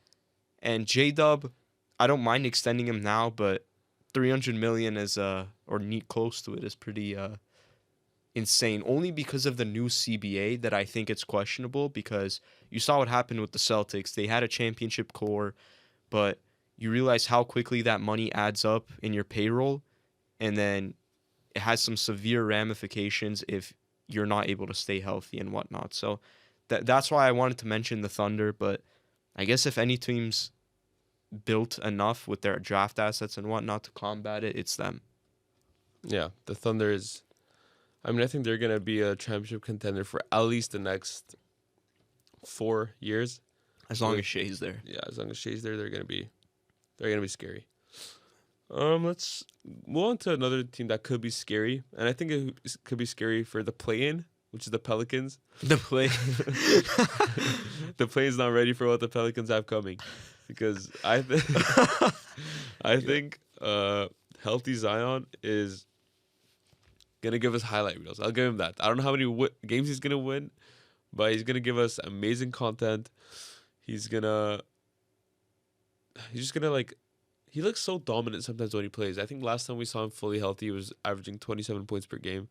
Speaker 2: And J-Dub, I don't mind extending him now, but $300 million is, or close to it, is pretty insane. Only because of the new CBA that I think it's questionable, because you saw what happened with the Celtics. They had a championship core, but you realize how quickly that money adds up in your payroll, and then it has some severe ramifications if you're not able to stay healthy and whatnot. So that's why I wanted to mention the Thunder, but I guess if any team's built enough with their draft assets and whatnot to combat it, it's them.
Speaker 1: Yeah, the Thunder is... I think they're going to be a championship contender for at least the next 4 years.
Speaker 2: As long as Shea's there.
Speaker 1: Yeah, as long as Shea's there, they're going to be scary. Let's move on to another team that could be scary, and I think it could be scary for the play-in which is the Pelicans.
Speaker 2: The play.
Speaker 1: The plane's not ready for what the Pelicans have coming, because I think healthy Zion is gonna give us highlight reels. I'll give him that. I don't know how many games he's gonna win, but he's gonna give us amazing content. He's just gonna like. He looks so dominant sometimes when he plays. I think last time we saw him fully healthy, he was averaging 27 points per game,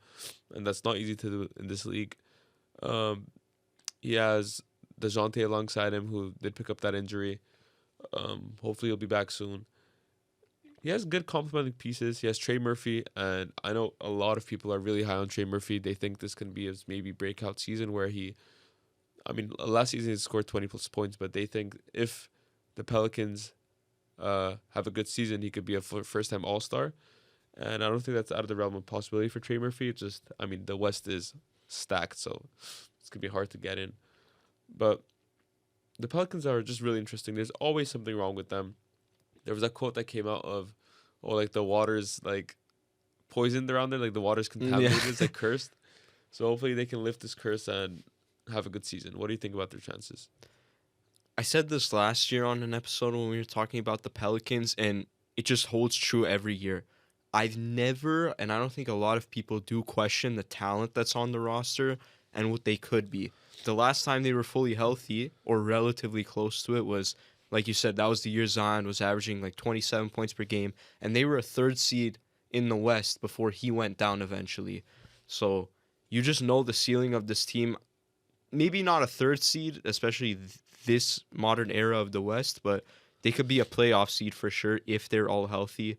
Speaker 1: and that's not easy to do in this league. He has DeJounte alongside him, who did pick up that injury. Hopefully he'll be back soon. He has good complementing pieces. He has Trey Murphy, and I know a lot of people are really high on Trey Murphy. They think this can be his maybe breakout season where last season he scored 20 plus points, but they think if the Pelicans have a good season, he could be a first-time All-Star. And I don't think that's out of the realm of possibility for Trey Murphy. It's just, the West is stacked, so it's going to be hard to get in. But the Pelicans are just really interesting. There's always something wrong with them. There was a quote that came out of, the water's, poisoned around there. The water's contaminated.
Speaker 2: Yeah.
Speaker 1: It's, cursed. So hopefully they can lift this curse and have a good season. What do you think about their chances?
Speaker 2: I said this last year on an episode when we were talking about the Pelicans, and it just holds true every year. I've never, and I don't think a lot of people do, question the talent that's on the roster and what they could be. The last time they were fully healthy, or relatively close to it, was, like you said, that was the year Zion was averaging 27 points per game, and they were a third seed in the West before he went down eventually. So you just know the ceiling of this team. Maybe not a third seed, especially this modern era of the West, but they could be a playoff seed for sure if they're all healthy.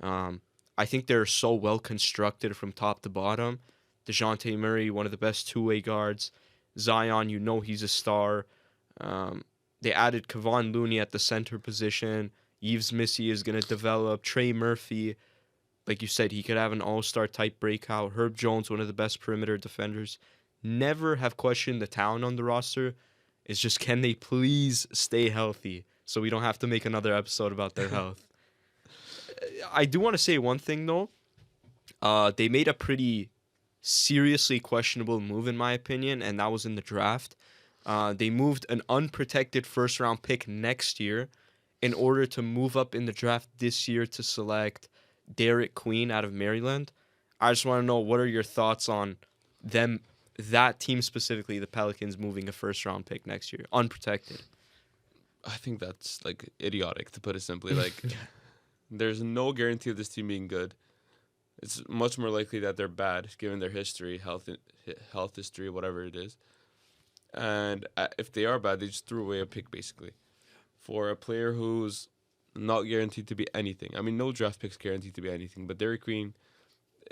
Speaker 2: I think they're so well constructed from top to bottom. DeJounte Murray, one of the best two-way guards. Zion, he's a star. They added Kevon Looney at the center position. Yves Missy is going to develop. Trey Murphy, like you said, he could have an all-star type breakout. Herb Jones, one of the best perimeter defenders. Never have questioned the talent on the roster. It's just, can they please stay healthy so we don't have to make another episode about their health? I do want to say one thing, though. They made a pretty seriously questionable move, in my opinion, and that was in the draft. They moved an unprotected first-round pick next year in order to move up in the draft this year to select Derek Queen out of Maryland. I just want to know, what are your thoughts on them, that team specifically, the Pelicans, moving a first-round pick next year, unprotected?
Speaker 1: I think that's idiotic, to put it simply. There's no guarantee of this team being good. It's much more likely that they're bad, given their history, health history, whatever it is. And if they are bad, they just threw away a pick, basically, for a player who's not guaranteed to be anything. No draft pick's guaranteed to be anything, but Derek Queen,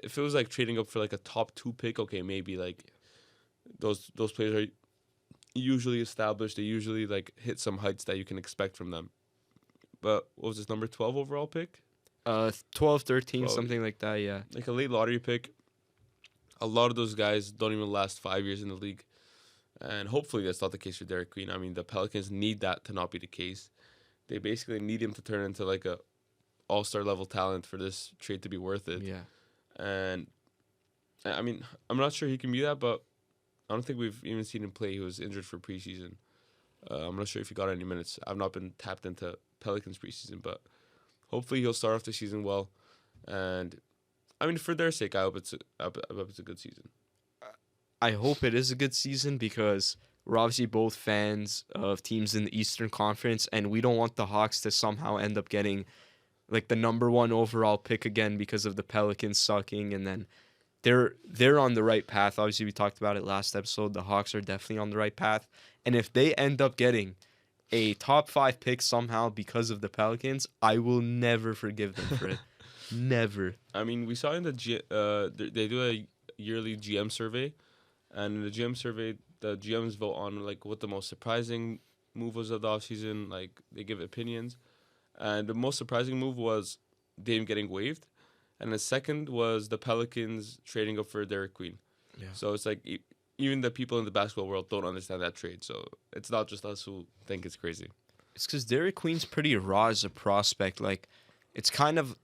Speaker 1: if it was trading up for a top 2 pick, okay, maybe those players are usually established. They usually hit some heights that you can expect from them. But what was this, number 12 overall pick?
Speaker 2: 12, 13, something like that, yeah.
Speaker 1: A late lottery pick. A lot of those guys don't even last 5 years in the league. And hopefully that's not the case for Derek Queen. The Pelicans need that to not be the case. They basically need him to turn into a all-star level talent for this trade to be worth it.
Speaker 2: Yeah.
Speaker 1: And I'm not sure he can be that, but I don't think we've even seen him play. He was injured for preseason. I'm not sure if he got any minutes. I've not been tapped into Pelicans preseason, but hopefully he'll start off the season well. And for their sake, I hope it's a good season.
Speaker 2: I hope it is a good season because we're obviously both fans of teams in the Eastern Conference, and we don't want the Hawks to somehow end up getting the number 1 overall pick again because of the Pelicans sucking. And then they're on the right path. Obviously, we talked about it last episode. The Hawks are definitely on the right path. And if they end up getting a top 5 pick somehow because of the Pelicans, I will never forgive them for it. Never.
Speaker 1: We saw in they do a yearly GM survey. And in the GM survey, the GMs vote on what the most surprising move was of the offseason. They give opinions. And the most surprising move was Dame getting waived. And the second was the Pelicans trading up for Derek Queen. Yeah. So it's even the people in the basketball world don't understand that trade. So it's not just us who think it's crazy.
Speaker 2: It's because Derek Queen's pretty raw as a prospect. It's kind of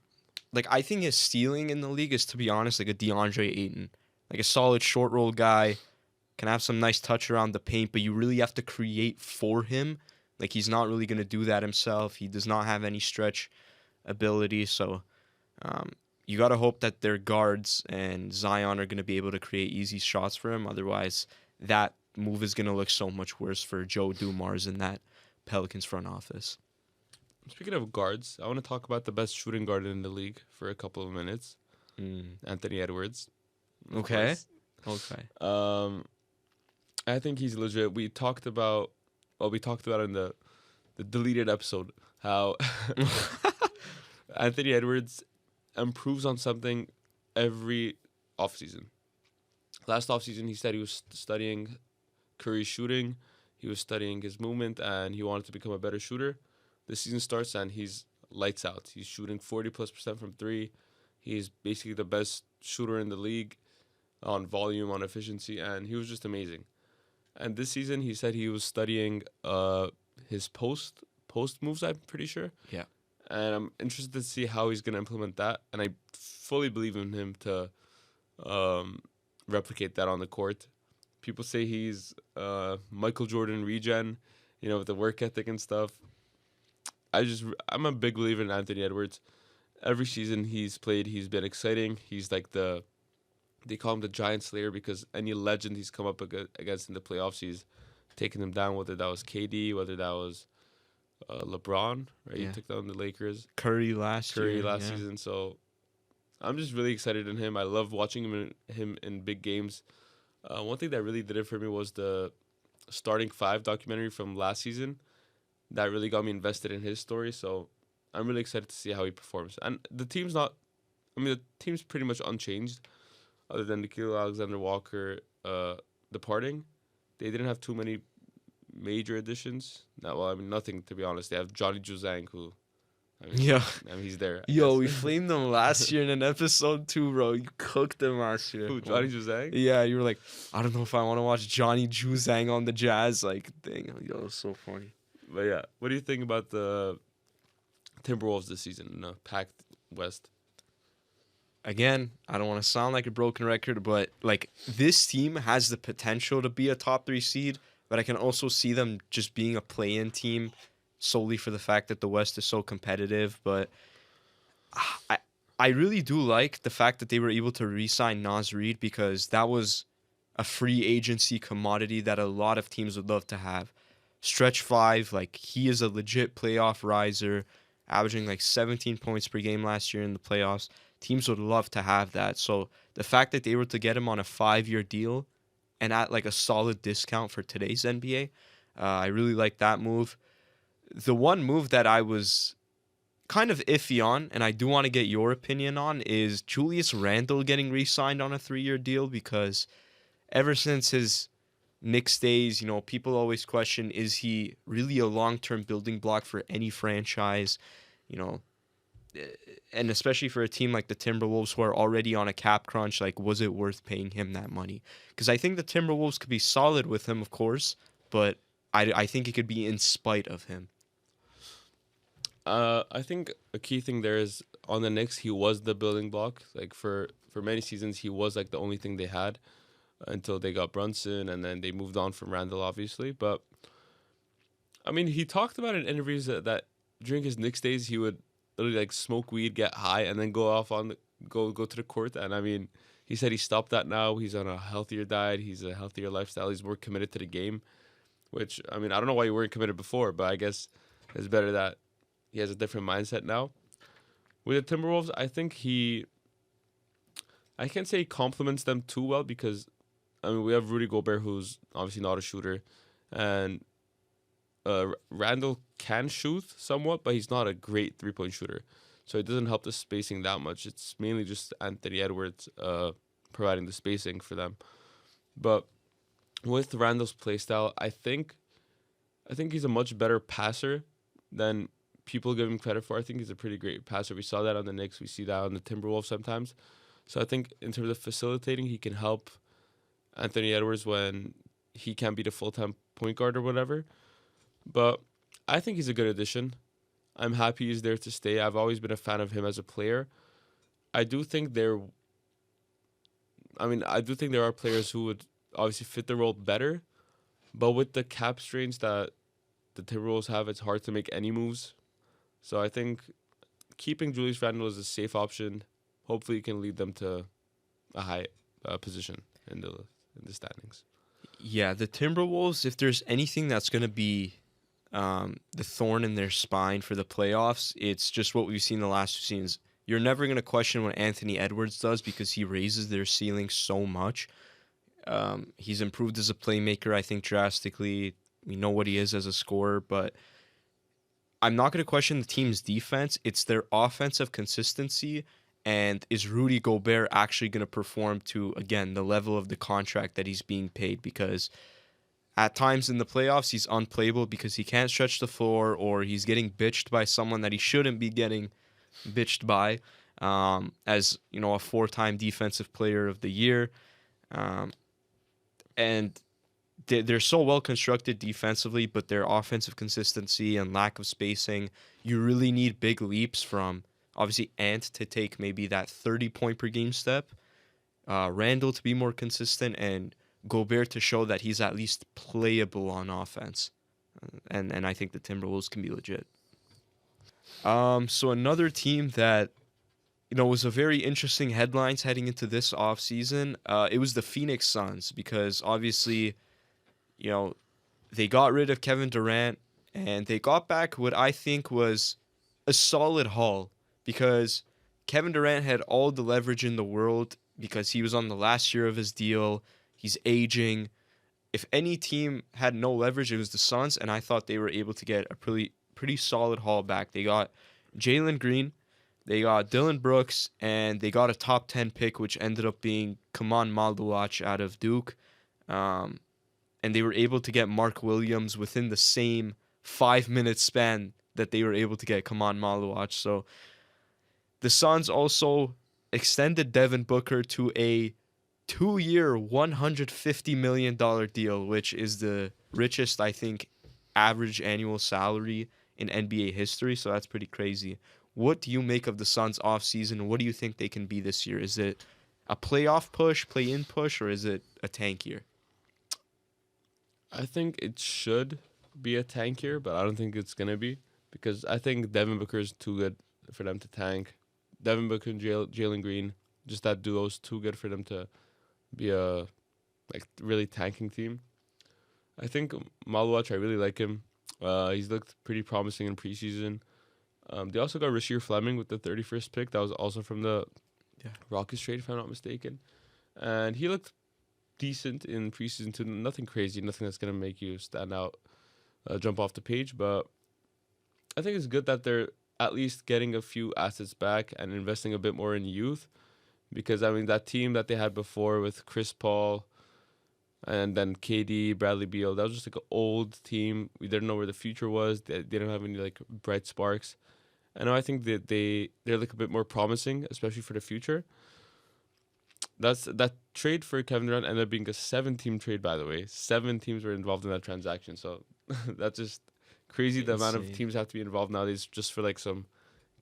Speaker 2: I think his ceiling in the league is, to be honest, a DeAndre Ayton. A solid short roll guy, can have some nice touch around the paint, but you really have to create for him. Like, he's not really going to do that himself. He does not have any stretch ability. So you got to hope that their guards and Zion are going to be able to create easy shots for him. Otherwise, that move is going to look so much worse for Joe Dumars in that Pelicans front office.
Speaker 1: Speaking of guards, I want to talk about the best shooting guard in the league for a couple of minutes. Anthony Edwards.
Speaker 2: Okay. Okay.
Speaker 1: I think he's legit. We talked about in the deleted episode how Anthony Edwards improves on something every offseason. Last offseason, he said he was studying Curry's shooting, he was studying his movement, and he wanted to become a better shooter. The season starts and he's lights out. He's shooting 40+% from three. He's basically the best shooter in the league on volume, on efficiency, and he was just amazing. And this season, he said he was studying his post moves, I'm pretty sure.
Speaker 2: Yeah.
Speaker 1: And I'm interested to see how he's going to implement that. And I fully believe in him to replicate that on the court. People say he's Michael Jordan regen, with the work ethic and stuff. I'm a big believer in Anthony Edwards. Every season he's played, he's been exciting. He's like they call him the Giant Slayer because any legend he's come up against in the playoffs, he's taken them down, whether that was KD, whether that was LeBron, right?
Speaker 2: Yeah.
Speaker 1: He took down the Lakers.
Speaker 2: Curry last
Speaker 1: season. So I'm just really excited in him. I love watching him in big games. One thing that really did it for me was the Starting Five documentary from last season. That really got me invested in his story. So I'm really excited to see how he performs. And the team's pretty much unchanged, other than Nikhil Alexander-Walker departing. They didn't have too many major additions. Nothing, to be honest. They have Johnny Juzang, who, he's there.
Speaker 2: Yo, we flamed them last year in an episode too, bro. You cooked them last year.
Speaker 1: Who, Johnny Juzang?
Speaker 2: Yeah, you were like, I don't know if I want to watch Johnny Juzang on the Jazz. Like, dang, yo, it was so funny.
Speaker 1: But yeah, what do you think about the Timberwolves this season in a packed West?
Speaker 2: Again, I don't want to sound like a broken record, but like, this team has the potential to be a top 3 seed, but I can also see them just being a play-in team solely for the fact that the West is so competitive. But I really do like the fact that they were able to re-sign Naz Reid, because that was a free agency commodity that a lot of teams would love to have. Stretch 5, like, he is a legit playoff riser, averaging like 17 points per game last year in the playoffs. Teams would love to have that. So the fact that they were to get him on a 5-year deal and at like a solid discount for today's NBA, I really like that move. The one move that I was kind of iffy on, and I do want to get your opinion on, is Julius Randle getting re-signed on a 3-year deal, because ever since his Knicks days, people always question, is he really a long-term building block for any franchise? And especially for a team like the Timberwolves, who are already on a cap crunch, like, was it worth paying him that money? Because I think the Timberwolves could be solid with him, of course, but I think it could be in spite of him.
Speaker 1: I think a key thing there is, on the Knicks, he was the building block. Like, for many seasons, he was like the only thing they had until they got Brunson, and then they moved on from Randall, obviously. But he talked about in interviews that during his Knicks days, he would literally like smoke weed, get high, and then go off go to the court. And he said he stopped that now. He's on a healthier diet. He's a healthier lifestyle. He's more committed to the game, which, I don't know why you weren't committed before, but I guess it's better that he has a different mindset now. With the Timberwolves, I think I can't say he complements them too well, because we have Rudy Gobert, who's obviously not a shooter, and Randall can shoot somewhat, but he's not a great 3-point shooter, so it doesn't help the spacing that much. It's mainly just Anthony Edwards providing the spacing for them. But with Randall's playstyle, I think he's a much better passer than people give him credit for. I think he's a pretty great passer. We saw that on the Knicks. We see that on the Timberwolves sometimes. So I think in terms of facilitating, he can help Anthony Edwards when he can't be the full-time point guard or whatever. But I think he's a good addition. I'm happy he's there to stay. I've always been a fan of him as a player. I do think there are players who would obviously fit the role better. But with the cap strains that the Timberwolves have, it's hard to make any moves. So I think keeping Julius Randle is a safe option. Hopefully, it can lead them to a high position in the standings.
Speaker 2: Yeah, the Timberwolves, if there's anything that's going to be the thorn in their spine for the playoffs, it's just what we've seen the last 2 seasons. You're never going to question what Anthony Edwards does because he raises their ceiling so much. He's improved as a playmaker, I think, drastically. We know what he is as a scorer, but I'm not going to question the team's defense. It's their offensive consistency. And is Rudy Gobert actually going to perform to, again, the level of the contract that he's being paid? Because at times in the playoffs, he's unplayable because he can't stretch the floor or he's getting bitched by someone that he shouldn't be getting bitched by. As, you know, a 4-time defensive player of the year. And they're so well constructed defensively, but their offensive consistency and lack of spacing, you really need big leaps from obviously Ant to take maybe that 30-point per game step, Randall to be more consistent, and Gobert to show that he's at least playable on offense. And I think the Timberwolves can be legit. So another team that, you know, was a very interesting headlines heading into this offseason, it was the Phoenix Suns, because obviously, you know, they got rid of Kevin Durant and they got back what I think was a solid haul, because Kevin Durant had all the leverage in the world because he was on the last year of his deal. He's aging. If any team had no leverage, it was the Suns, and I thought they were able to get a pretty solid haul back. They got Jalen Green, they got Dylan Brooks, and they got a top 10 pick, which ended up being Kaman Malduach out of Duke. And they were able to get Mark Williams within the same 5-minute span that they were able to get Kaman Malduach. So the Suns also extended Devin Booker to a 2-year, $150 million deal, which is the richest, I think, average annual salary in NBA history. So that's pretty crazy. What do you make of the Suns offseason? What do you think they can be this year? Is it a playoff push, play-in push, or is it a tank year?
Speaker 1: I think it should be a tank year, but I don't think it's going to be, because I think Devin Booker is too good for them to tank. Devin Booker and Jalen Green, just that duo is too good for them to be a really tanking team. I think Malwatch, I really like him. He's looked pretty promising in preseason. They also got Rasheer Fleming with the 31st pick. That was also from the Rockets trade, if I'm not mistaken. And he looked decent in preseason too. Nothing crazy, nothing that's going to make you stand out, jump off the page. But I think it's good that they're at least getting a few assets back and investing a bit more in youth. Because, I mean, that team that they had before with Chris Paul and then KD, Bradley Beal, that was just like an old team. We didn't know where the future was. They didn't have any like bright sparks. And now I think that they're like a bit more promising, especially for the future. That trade for Kevin Durant ended up being a 7-team trade, by the way. 7 teams were involved in that transaction. So that's just crazy. The amount of teams have to be involved nowadays just for like some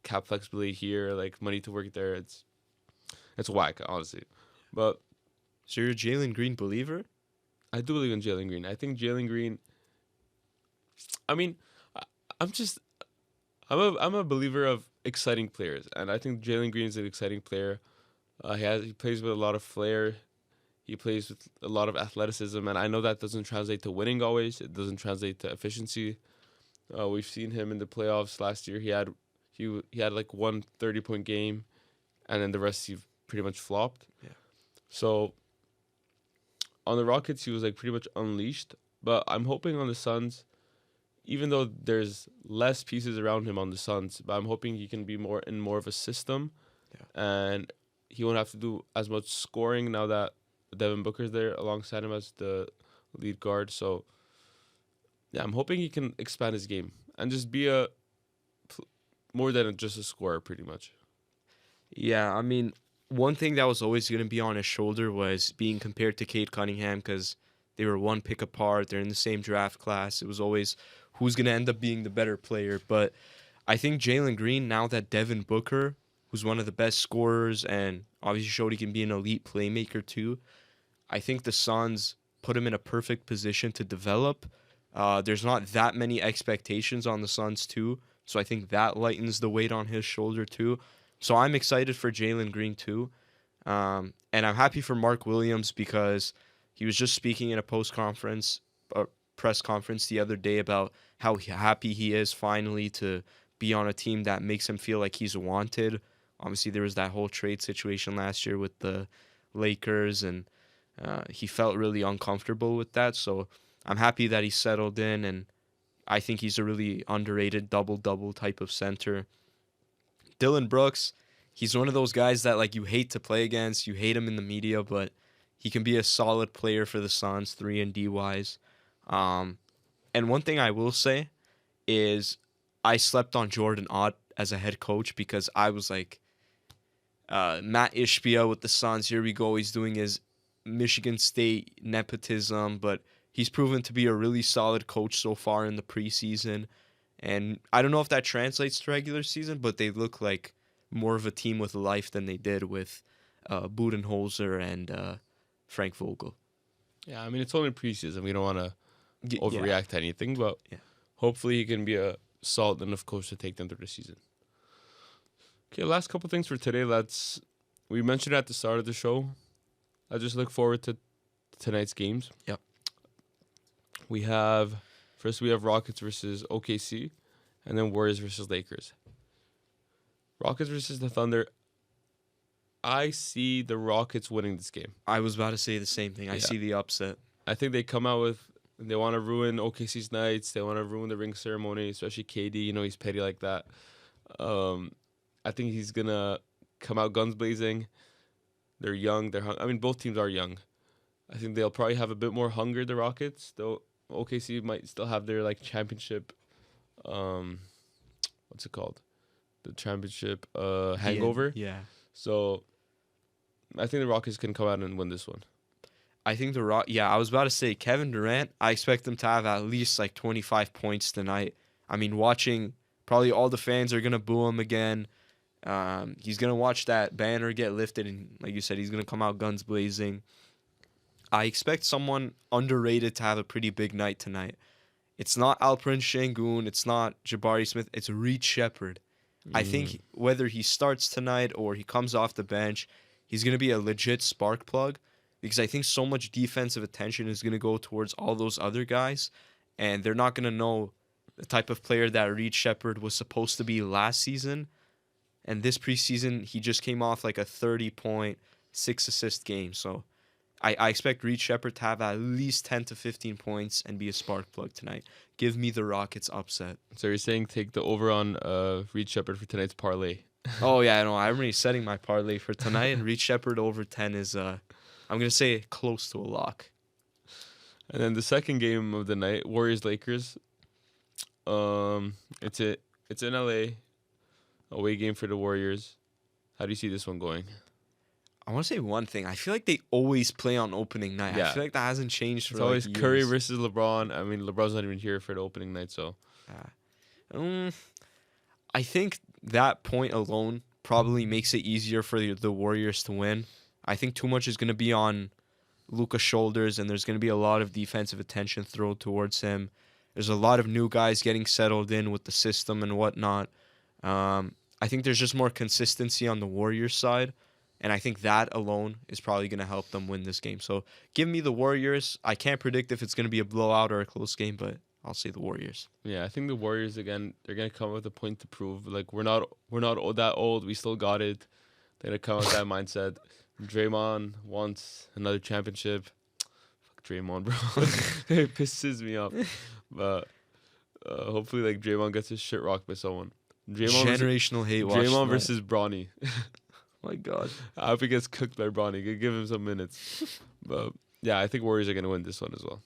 Speaker 1: cap flexibility here, like money to work there. It's whack, honestly. But
Speaker 2: so you're a Jalen Green believer?
Speaker 1: I do believe in Jalen Green. I think Jalen Green. I mean, I'm a believer of exciting players, and I think Jalen Green is an exciting player. He plays with a lot of flair. He plays with a lot of athleticism, and I know that doesn't translate to winning always. It doesn't translate to efficiency. We've seen him in the playoffs last year. He had like one 30-point game, and then the rest he pretty much flopped.
Speaker 2: Yeah.
Speaker 1: So on the Rockets, he was like pretty much unleashed. But I'm hoping on the Suns, even though there's less pieces around him on the Suns, but I'm hoping he can be more of a system, and he won't have to do as much scoring now that Devin Booker's there alongside him as the lead guard. So yeah, I'm hoping he can expand his game and just be more than just a scorer, pretty much.
Speaker 2: Yeah, I mean, one thing that was always going to be on his shoulder was being compared to Cade Cunningham, because they were one pick apart. They're in the same draft class. It was always who's going to end up being the better player. But I think Jalen Green, now that Devin Booker, who's one of the best scorers and obviously showed he can be an elite playmaker too, I think the Suns put him in a perfect position to develop. There's not that many expectations on the Suns too, so I think that lightens the weight on his shoulder too. So I'm excited for Jalen Green too, and I'm happy for Mark Williams because he was just speaking in a press conference the other day about how happy he is finally to be on a team that makes him feel like he's wanted. Obviously, there was that whole trade situation last year with the Lakers, and he felt really uncomfortable with that. So I'm happy that he settled in, and I think he's a really underrated double-double type of center. Dylan Brooks, he's one of those guys that like you hate to play against, you hate him in the media, but he can be a solid player for the Suns, 3-and-D wise. And one thing I will say is I slept on Jordan Ott as a head coach because I was like, Matt Ishbia with the Suns, here we go. He's doing his Michigan State nepotism, but he's proven to be a really solid coach so far in the preseason. And I don't know if that translates to regular season, but they look like more of a team with life than they did with Budenholzer and Frank Vogel.
Speaker 1: Yeah, I mean, it's only preseason. We don't want to overreact to anything, but hopefully he can be a solid enough coach to take them through the season. Okay, last couple things for today. We mentioned at the start of the show. I just look forward to tonight's games.
Speaker 2: Yep.
Speaker 1: We have Rockets versus OKC, and then Warriors versus Lakers. Rockets versus the Thunder. I see the Rockets winning this game.
Speaker 2: I was about to say the same thing. I see the upset.
Speaker 1: I think they come out they want to ruin OKC's nights. They want to ruin the ring ceremony, especially KD. You know, he's petty like that. I think he's going to come out guns blazing. They're young. I mean, both teams are young. I think they'll probably have a bit more hunger, the Rockets, though OKC might still have their like championship what's it called? The championship hangover.
Speaker 2: Yeah.
Speaker 1: So I think the Rockets can come out and win this one.
Speaker 2: I think I was about to say Kevin Durant, I expect him to have at least like 25 points tonight. I mean, probably all the fans are going to boo him again. He's going to watch that banner get lifted, and like you said, he's going to come out guns blazing. I expect someone underrated to have a pretty big night tonight. It's not Alperen Şengün, it's not Jabari Smith, it's Reed Shepherd. I think whether he starts tonight or he comes off the bench, he's going to be a legit spark plug because I think so much defensive attention is going to go towards all those other guys, and they're not going to know the type of player that Reed Shepherd was supposed to be last season. And this preseason, he just came off like a 30-point, 6-assist game. So I expect Reed Shepherd to have at least 10 to 15 points and be a spark plug tonight. Give me the Rockets upset.
Speaker 1: So you're saying take the over on Reed Shepherd for tonight's parlay?
Speaker 2: Oh, yeah, I know. I'm already setting my parlay for tonight, and Reed Shepherd over 10 is, I'm going to say, close to a lock.
Speaker 1: And then the second game of the night, Warriors-Lakers. It's in LA. Away game for the Warriors. How do you see this one going?
Speaker 2: I want to say one thing. I feel like they always play on opening night.
Speaker 1: Yeah.
Speaker 2: I feel like that hasn't changed for
Speaker 1: It's always
Speaker 2: years.
Speaker 1: Curry versus LeBron. I mean, LeBron's not even here for the opening night, so.
Speaker 2: I think that point alone probably makes it easier for the Warriors to win. I think too much is going to be on Luka's shoulders, and there's going to be a lot of defensive attention thrown towards him. There's a lot of new guys getting settled in with the system and whatnot. I think there's just more consistency on the Warriors side, and I think that alone is probably going to help them win this game. So give me the Warriors. I can't predict if it's going to be a blowout or a close game, but I'll say the Warriors.
Speaker 1: Yeah, I think the Warriors, again, they're going to come with a point to prove. Like, we're not that old. We still got it. They're going to come with that mindset. Draymond wants another championship. Fuck Draymond, bro. It pisses me off. But hopefully, like, Draymond gets his shit rocked by someone.
Speaker 2: Generational hate watch.
Speaker 1: Draymond versus Bronny.
Speaker 2: My God.
Speaker 1: I hope he gets cooked by Bronny. Give him some minutes. But, yeah, I think Warriors are going to win this one as well.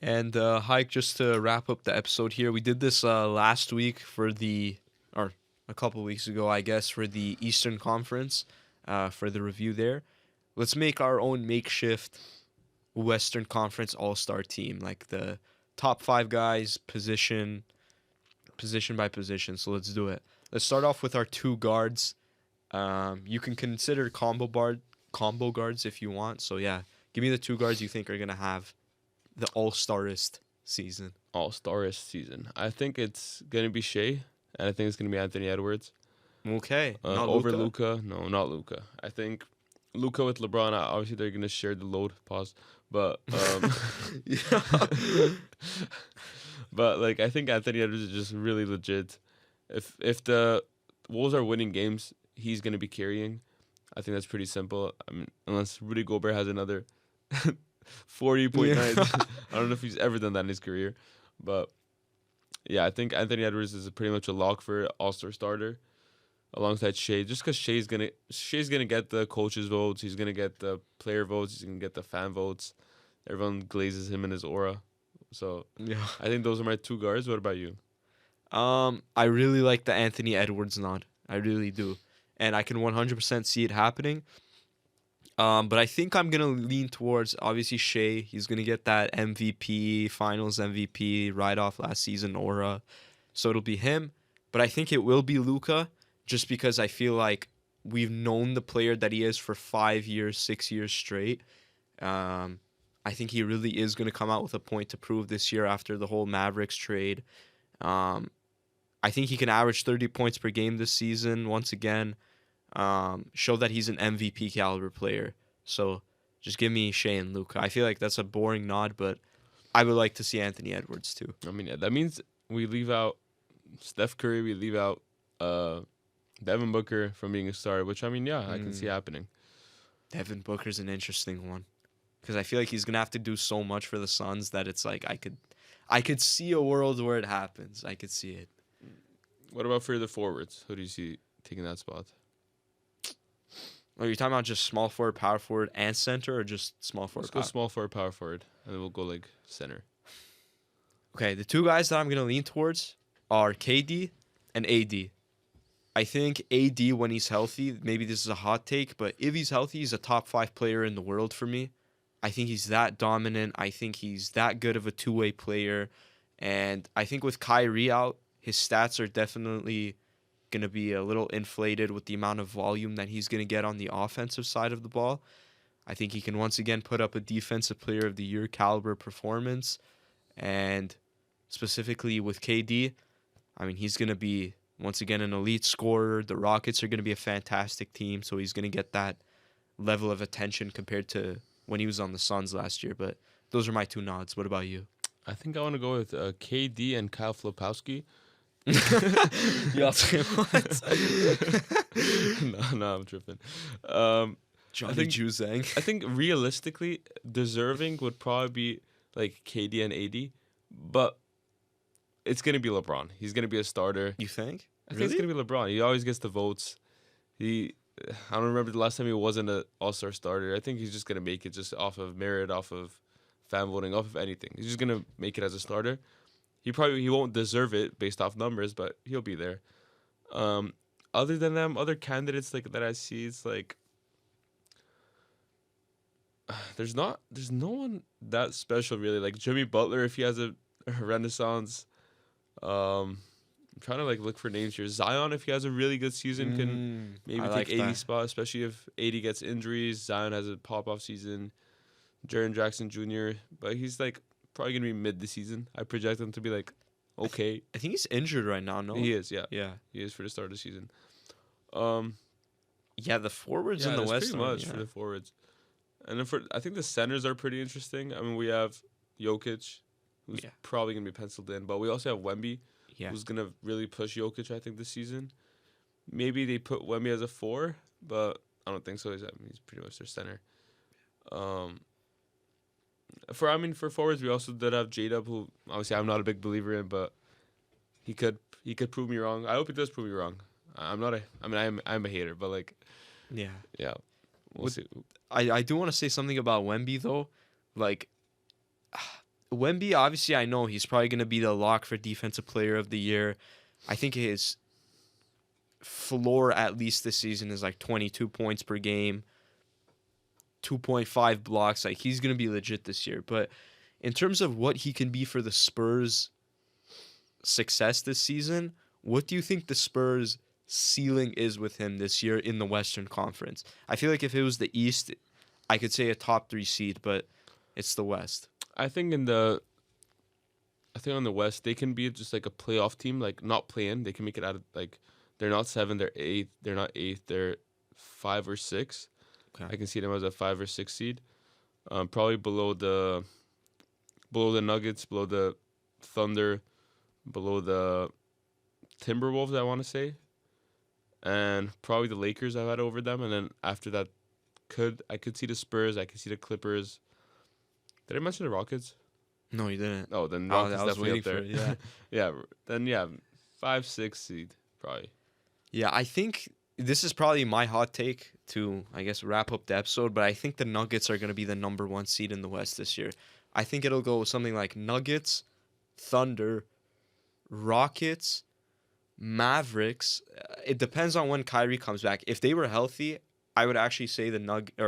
Speaker 2: And Haig, just to wrap up the episode here, we did this last week or a couple weeks ago, I guess, for the Eastern Conference, for the review there. Let's make our own makeshift Western Conference all-star team, like the top 5 guys, position by position. So let's do it. Let's start off with our 2 guards. You can consider combo guards if you want. So yeah, Give me the two guards you think are gonna have the all-starist season.
Speaker 1: All-starist season. I think it's gonna be Shea, and I think it's gonna be Anthony Edwards.
Speaker 2: Okay, not
Speaker 1: Over
Speaker 2: Luka.
Speaker 1: Luca. No, not Luca. I think Luca with LeBron. Obviously, they're gonna share the load. Pause. But
Speaker 2: Yeah.
Speaker 1: but like I think Anthony Edwards is just really legit. If the Wolves are winning games, he's gonna be carrying. I think that's pretty simple. I mean, unless Rudy Gobert has another 40.9.
Speaker 2: Yeah.
Speaker 1: I don't know if he's ever done that in his career, but yeah, I think Anthony Edwards is pretty much a lock for All-Star starter alongside Shea. Just because Shea's gonna get the coaches' votes, he's gonna get the player votes, he's gonna get the fan votes. Everyone glazes him in his aura. So
Speaker 2: Yeah.
Speaker 1: I think those are my two guards. What about you?
Speaker 2: I really like the Anthony Edwards nod. I really do. And I can 100% see it happening. But I think I'm going to lean towards, obviously, Shea. He's going to get that MVP, finals MVP right off last season aura. So it'll be him. But I think it will be Luka just because I feel like we've known the player that he is for 5 years, 6 years straight. I think he really is going to come out with a point to prove this year after the whole Mavericks trade. I think he can average 30 points per game this season once again. Show that he's an MVP caliber player. So just give me Shea and Luka. I feel like that's a boring nod, but I would like to see Anthony Edwards too.
Speaker 1: I mean, yeah, that means we leave out Steph Curry, we leave out Devin Booker from being a star, which I mean, yeah, I can see happening.
Speaker 2: Devin Booker's an interesting one because I feel like he's gonna have to do so much for the Suns that it's like I could see a world where it happens. I could see it.
Speaker 1: What about for the forwards? Who do you see taking that spot?
Speaker 2: Are you talking about just small forward, power forward, and center, or just small forward?
Speaker 1: Let's go small forward, power forward, and then we'll go like center.
Speaker 2: Okay, the two guys that I'm gonna lean towards are KD and AD. I think AD when he's healthy, maybe this is a hot take, but if he's healthy, he's a top 5 player in the world for me. I think he's that dominant. I think he's that good of a two-way player, and I think with Kyrie out, his stats are definitely going to be a little inflated with the amount of volume that he's going to get on the offensive side of the ball. I think he can once again put up a defensive player of the year caliber performance. And specifically with KD, I mean, he's going to be once again an elite scorer. The Rockets are going to be a fantastic team, so he's going to get that level of attention compared to when he was on the Suns last year. But those are my two nods. What about you?
Speaker 1: I think I want to go with KD and Kyle Filipowski.
Speaker 2: You also what?
Speaker 1: No, I'm tripping.
Speaker 2: Johnny Juzang.
Speaker 1: I think realistically, deserving would probably be like KD and AD, but it's gonna be LeBron. He's gonna be a starter.
Speaker 2: You think?
Speaker 1: I think it's gonna be LeBron. He always gets the votes. I don't remember the last time he wasn't an All-Star starter. I think he's just gonna make it just off of merit, off of fan voting, off of anything. He's just gonna make it as a starter. He won't deserve it based off numbers, but he'll be there. Other than them, other candidates like that I see, it's like there's no one that special really. Like Jimmy Butler, if he has a renaissance. I'm trying to like look for names here. Zion, if he has a really good season, can maybe
Speaker 2: like
Speaker 1: take 80
Speaker 2: that.
Speaker 1: spot, especially if 80 gets injuries. Zion has a pop off season. Jaren Jackson Jr., but he's like probably gonna be mid the season. I project him to be like okay.
Speaker 2: I think he's injured right now, no?
Speaker 1: He is, yeah.
Speaker 2: Yeah.
Speaker 1: He is for the start of the season.
Speaker 2: Yeah, the forwards in the
Speaker 1: that's
Speaker 2: West
Speaker 1: pretty much for the forwards. And then I think the centers are pretty interesting. I mean, we have Jokic, who's probably gonna be penciled in, but we also have Wemby, who's gonna really push Jokic, I think, this season. Maybe they put Wemby as a 4, but I don't think so. He's pretty much their center. For forwards, we also did have J-Dub, who obviously I'm not a big believer in, but he could prove me wrong. I hope he does prove me wrong. I'm a hater, but like, yeah, we'll see.
Speaker 2: I do want to say something about Wemby though, like Wemby. Obviously, I know he's probably gonna be the lock for Defensive Player of the Year. I think his floor at least this season is like 22 points per game. 2.5 blocks. Like he's gonna be legit this year. But in terms of what he can be for the Spurs' success this season, what do you think the Spurs' ceiling is with him this year in the Western Conference? I feel like if it was the East, I could say a top 3 seed, but it's the West.
Speaker 1: I think on the West they can be just like a playoff team, like not play in. They can make it out of like they're not 7, they're 8. They're not 8, they're 5 or 6.
Speaker 2: Okay.
Speaker 1: I can see them as a 5 or 6 seed. Probably below the Nuggets, below the Thunder, below the Timberwolves, I want to say, and probably the Lakers I've had over them, and then after that, I could see the Spurs, I could see the Clippers. Did I mention the Rockets?
Speaker 2: No, you didn't.
Speaker 1: Oh, then
Speaker 2: Oh,
Speaker 1: Rockets
Speaker 2: I was
Speaker 1: definitely
Speaker 2: waiting
Speaker 1: up there.
Speaker 2: for it, yeah.
Speaker 1: Yeah, then yeah, 5, 6 seed probably.
Speaker 2: Yeah, I think this is probably my hot take to, I guess, wrap up the episode, but I think the Nuggets are going to be the number 1 seed in the West this year. I think it'll go something like Nuggets, Thunder, Rockets, Mavericks. It depends on when Kyrie comes back. If they were healthy, I would actually say the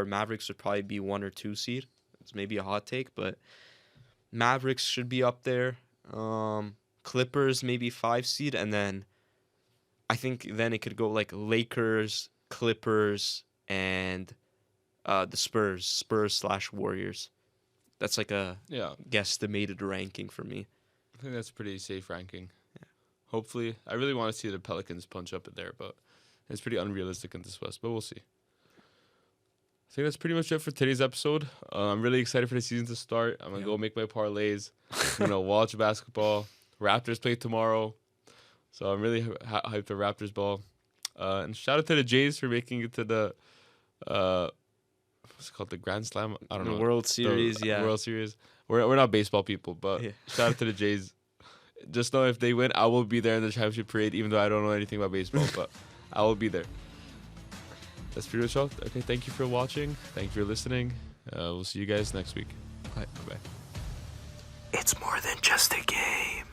Speaker 2: Mavericks would probably be 1 or 2 seed. It's maybe a hot take, but Mavericks should be up there. Clippers maybe 5 seed, and then I think then it could go like Lakers, Clippers, and the Spurs/Warriors. That's like a guesstimated ranking for me.
Speaker 1: I think that's a pretty safe ranking. Yeah. Hopefully, I really want to see the Pelicans punch up in there, but it's pretty unrealistic in this West, but we'll see. I think that's pretty much it for today's episode. I'm really excited for the season to start. I'm going to go make my parlays. I'm going to watch basketball. Raptors play tomorrow. So I'm really hyped for Raptors ball. And shout out to the Jays for making it to the, what's it called, the Grand Slam? I don't know.
Speaker 2: World Series,
Speaker 1: World Series. We're not baseball people, but shout out to the Jays. Just know if they win, I will be there in the championship parade, even though I don't know anything about baseball, but I will be there. That's pretty much all. Okay, thank you for watching. Thank you for listening. We'll see you guys next week.
Speaker 2: Bye.
Speaker 1: Bye.
Speaker 2: It's more than just a game.